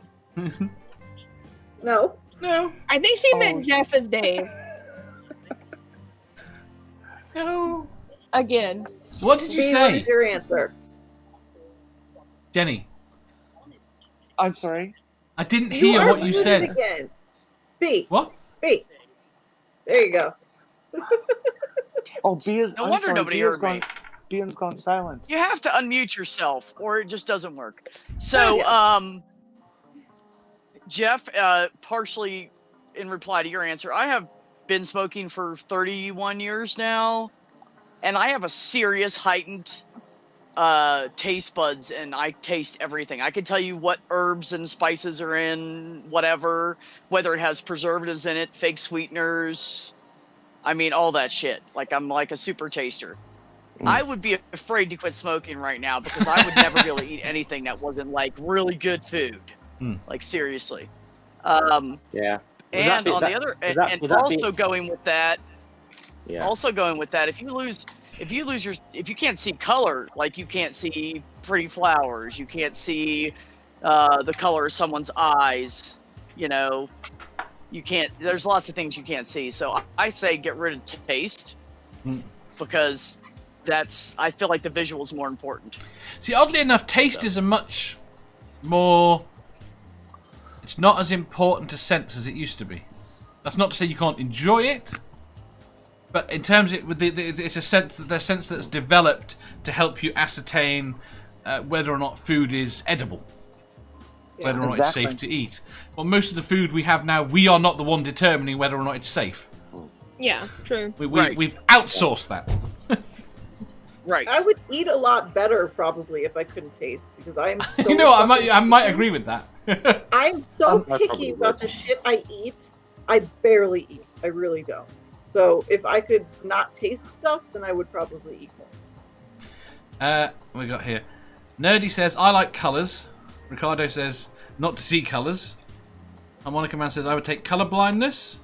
No. I think she meant Jeff as Dave. No. Again. What did you B, say? what is your answer? Jenny. I'm sorry? I didn't hear what you said. Again. B. What? B. There you go. Oh, B is. No wonder nobody heard me. B has gone silent. You have to unmute yourself, or it just doesn't work. So, Jeff, partially in reply to your answer, I have been smoking for 31 years now, and I have a serious heightened taste buds, and I taste everything. I can tell you what herbs and spices are in whatever, whether it has preservatives in it, fake sweeteners. I mean, all that shit. Like, I'm like a super taster. I would be afraid to quit smoking right now because I would never be able to eat anything that wasn't like really good food. Like, seriously. Yeah. And on the other, and also going with that, if you can't see color, like you can't see pretty flowers, you can't see the color of someone's eyes, you know, you can't, there's lots of things you can't see. So I say get rid of taste because I feel like the visual is more important. See, oddly enough, taste is a much more, it's not as important a sense as it used to be. That's not to say you can't enjoy it, but in terms of it's a sense that's developed to help you ascertain whether or not food is edible, whether or not it's safe to eat. Well, most of the food we have now, we are not the one determining whether or not it's safe. Yeah, true. We've outsourced that. Right. I would eat a lot better probably if I couldn't taste because I'm. So You know what? I might agree with that. I'm so picky about the shit I eat. I barely eat. I really don't. So if I could not taste stuff, then I would probably eat more. What we got here? Nerdy says, I like colours. Ricardo says, not to see colours. Harmonica Man says, I would take colour blindness.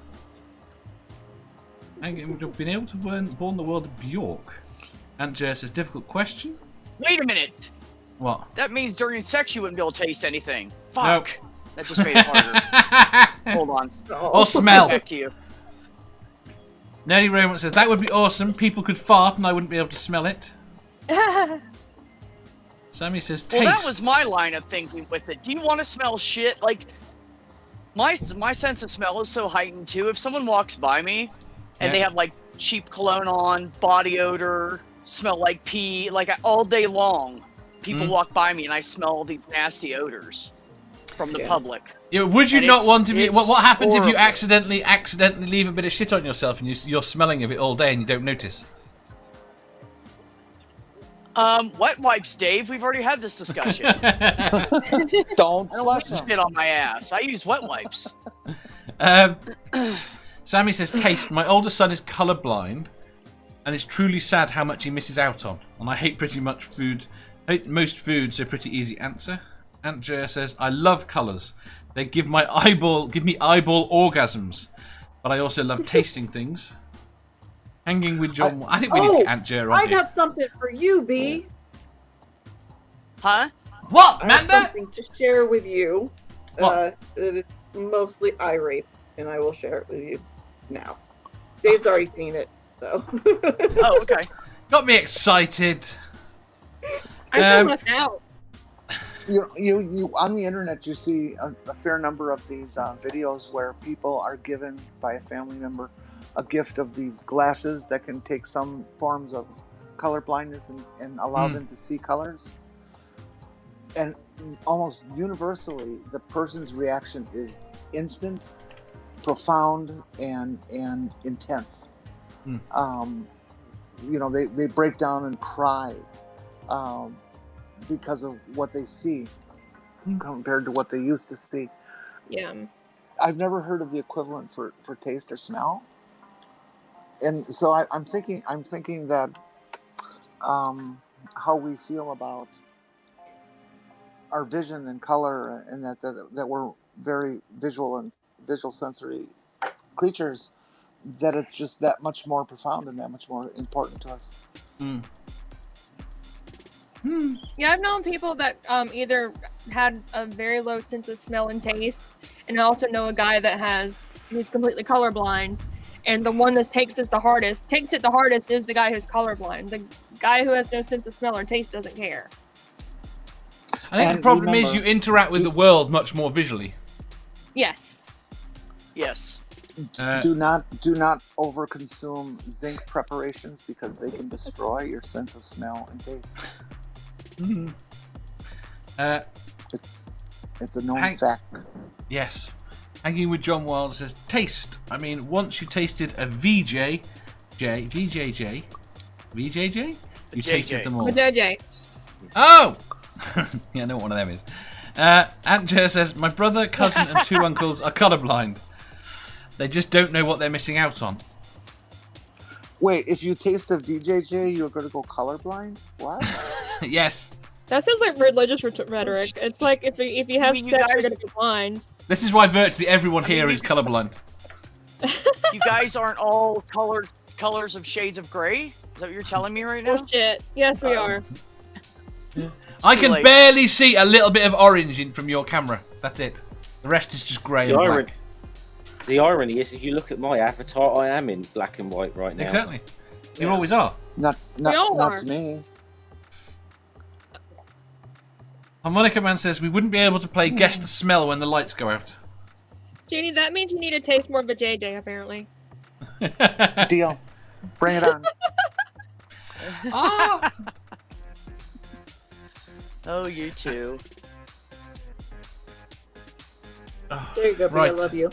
And would have been able to born the world of Bjork. Aunt Jer says, difficult question. Wait a minute. What? That means during sex you wouldn't be able to taste anything. Fuck. Nope. That just made it harder. Hold on. Or smell. Back to you. Nerdy Roman says, that would be awesome. People could fart and I wouldn't be able to smell it. Sammy says, taste. Well, that was my line of thinking with it. Do you want to smell shit? Like, my sense of smell is so heightened, too. If someone walks by me and they have, like, cheap cologne on, body odor, smell like pee, like, all day long, people walk by me and I smell all these nasty odors from the public. Yeah, would you not want to be... What happens if you accidentally leave a bit of shit on yourself and you're smelling of it all day and you don't notice? Wet wipes, Dave. We've already had this discussion. Don't flush shit on my ass. I use wet wipes. Sammy says, taste. My older son is colourblind and it's truly sad how much he misses out on. And I hate most food, so pretty easy answer. Aunt Jer says, I love colours. They give me eyeball orgasms. But I also love tasting things. Hanging with John. I think we need to get Aunt Jer on I here. got something for you, B. Huh? What, I have Manda? something to share with you. What? It is mostly eye rape, and I will share it with you now. Dave's already seen it, so. Oh, okay. Got me excited. I'm left out. You on the internet, you see a fair number of these videos where people are given by a family member a gift of these glasses that can take some forms of color blindness and allow them to see colors. and almost universally, the person's reaction is instant, profound, and intense. You know, they break down and cry because of what they see compared to what they used to see. Yeah. I've never heard of the equivalent for taste or smell, and so I'm thinking that how we feel about our vision and color, and that we're very visual sensory creatures, that it's just that much more profound and that much more important to us. Yeah, I've known people that either had a very low sense of smell and taste, and I also know a guy that he's completely colorblind, and the one that takes it the hardest is the guy who's colorblind. The guy who has no sense of smell or taste doesn't care. I think the problem is you interact with the world much more visually. Yes. Yes. Do not overconsume zinc preparations, because they can destroy your sense of smell and taste. It's a known fact. Yes. Hanging with John Wilde says, taste. I mean, once you tasted a VJJ, you tasted them all. JJ. Oh! Yeah, I know what one of them is. Aunt Jer says, my brother, cousin, and 2 uncles are colourblind. They just don't know what they're missing out on. Wait, if you taste a VJJ, you're going to go colorblind? What? Yes. That sounds like religious rhetoric. It's like if you have sex, you're going to be blind. This is why virtually everyone here is colourblind. You guys aren't all colors of shades of gray? Is that what you're telling me right now? Oh shit. Yes, we are. I can barely see a little bit of orange from your camera. That's it. The rest is just grey and black. The irony is, if you look at my avatar, I am in black and white right now. Exactly. You always are. Not to me. Harmonica Man says, we wouldn't be able to play Guess the Smell when the lights go out. Jeannie, that means you need to taste more of a JJ, apparently. Deal. Bring it on. Oh! Oh, you too. There you go, right. I love you.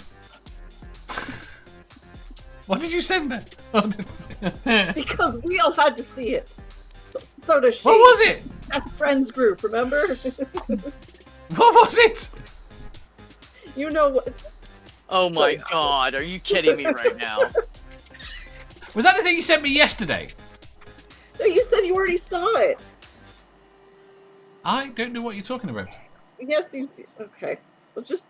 What did you send me? Because we all had to see it. So does she. What was it? That's Friends group, remember? What was it? You know what? Oh my god, are you kidding me right now? Was that the thing you sent me yesterday? No, you said you already saw it. I don't know what you're talking about. Yes, you do. Okay. Well, just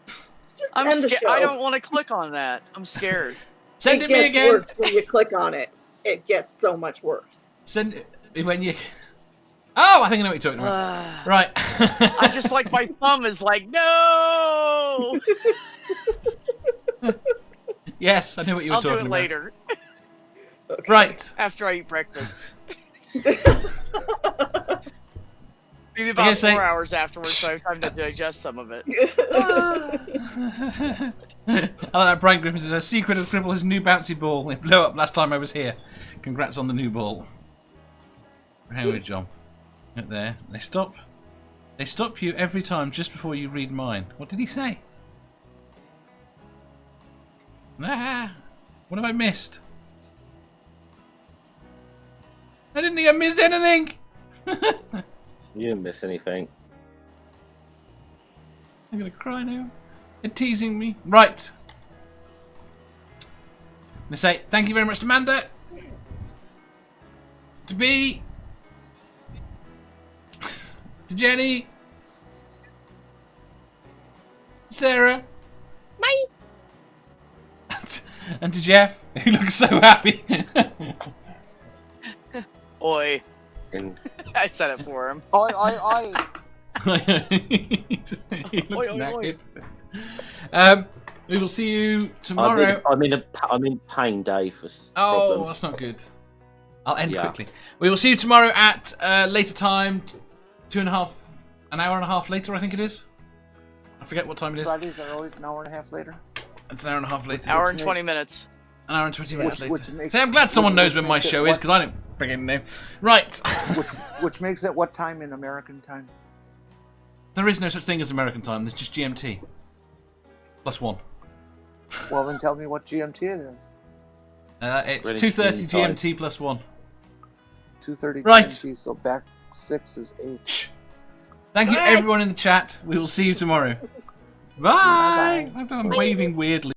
I'm end the scared. show. I don't want to click on that. I'm scared. Send it me again. Worse when you click on it. It gets so much worse. Send it when you... Oh, I think I know what you're talking about. Right. I just like my thumb is like, no! Yes, I know what you were talking about. I'll do it later. Okay. Right. After I eat breakfast. Maybe about 4 hours afterwards, so I have time to digest some of it. I like that. Brian Griffin says, a secret of Cribble, his new bouncy ball. It blew up last time I was here. Congrats on the new ball. How are John? Right there. They stop you every time just before you read mine. What did he say? Ah, what have I missed? I didn't think I missed anything. You didn't miss anything. I'm gonna cry now. They're teasing me. Right. I'm gonna say thank you very much to Amanda. To B. To Jenny. Sarah. Bye. And to Jeff, who looks so happy. Oi. And I said it for him. Oi. He looks knackered. We will see you tomorrow. I'm in pain, Dave. Oh, problem. that's not good. I'll end quickly. We will see you tomorrow at a later time. An hour and a half later, I think it is. I forget what time it is. Fridays are always an hour and a half later. It's an hour and a half later. Hour and 20 minutes. An hour and 20 minutes later. See, I'm glad someone knows when my show is, because I don't freaking know. Right. which makes it what time in American time? There is no such thing as American time. There's just GMT. +1. Well, then tell me what GMT it is. It's 2:30 GMT +1. 2:30 Right. GMT, so back 6 is 8. Shh. Thank you, everyone in the chat. We will see you tomorrow. Bye. Bye-bye. I'm waving weirdly.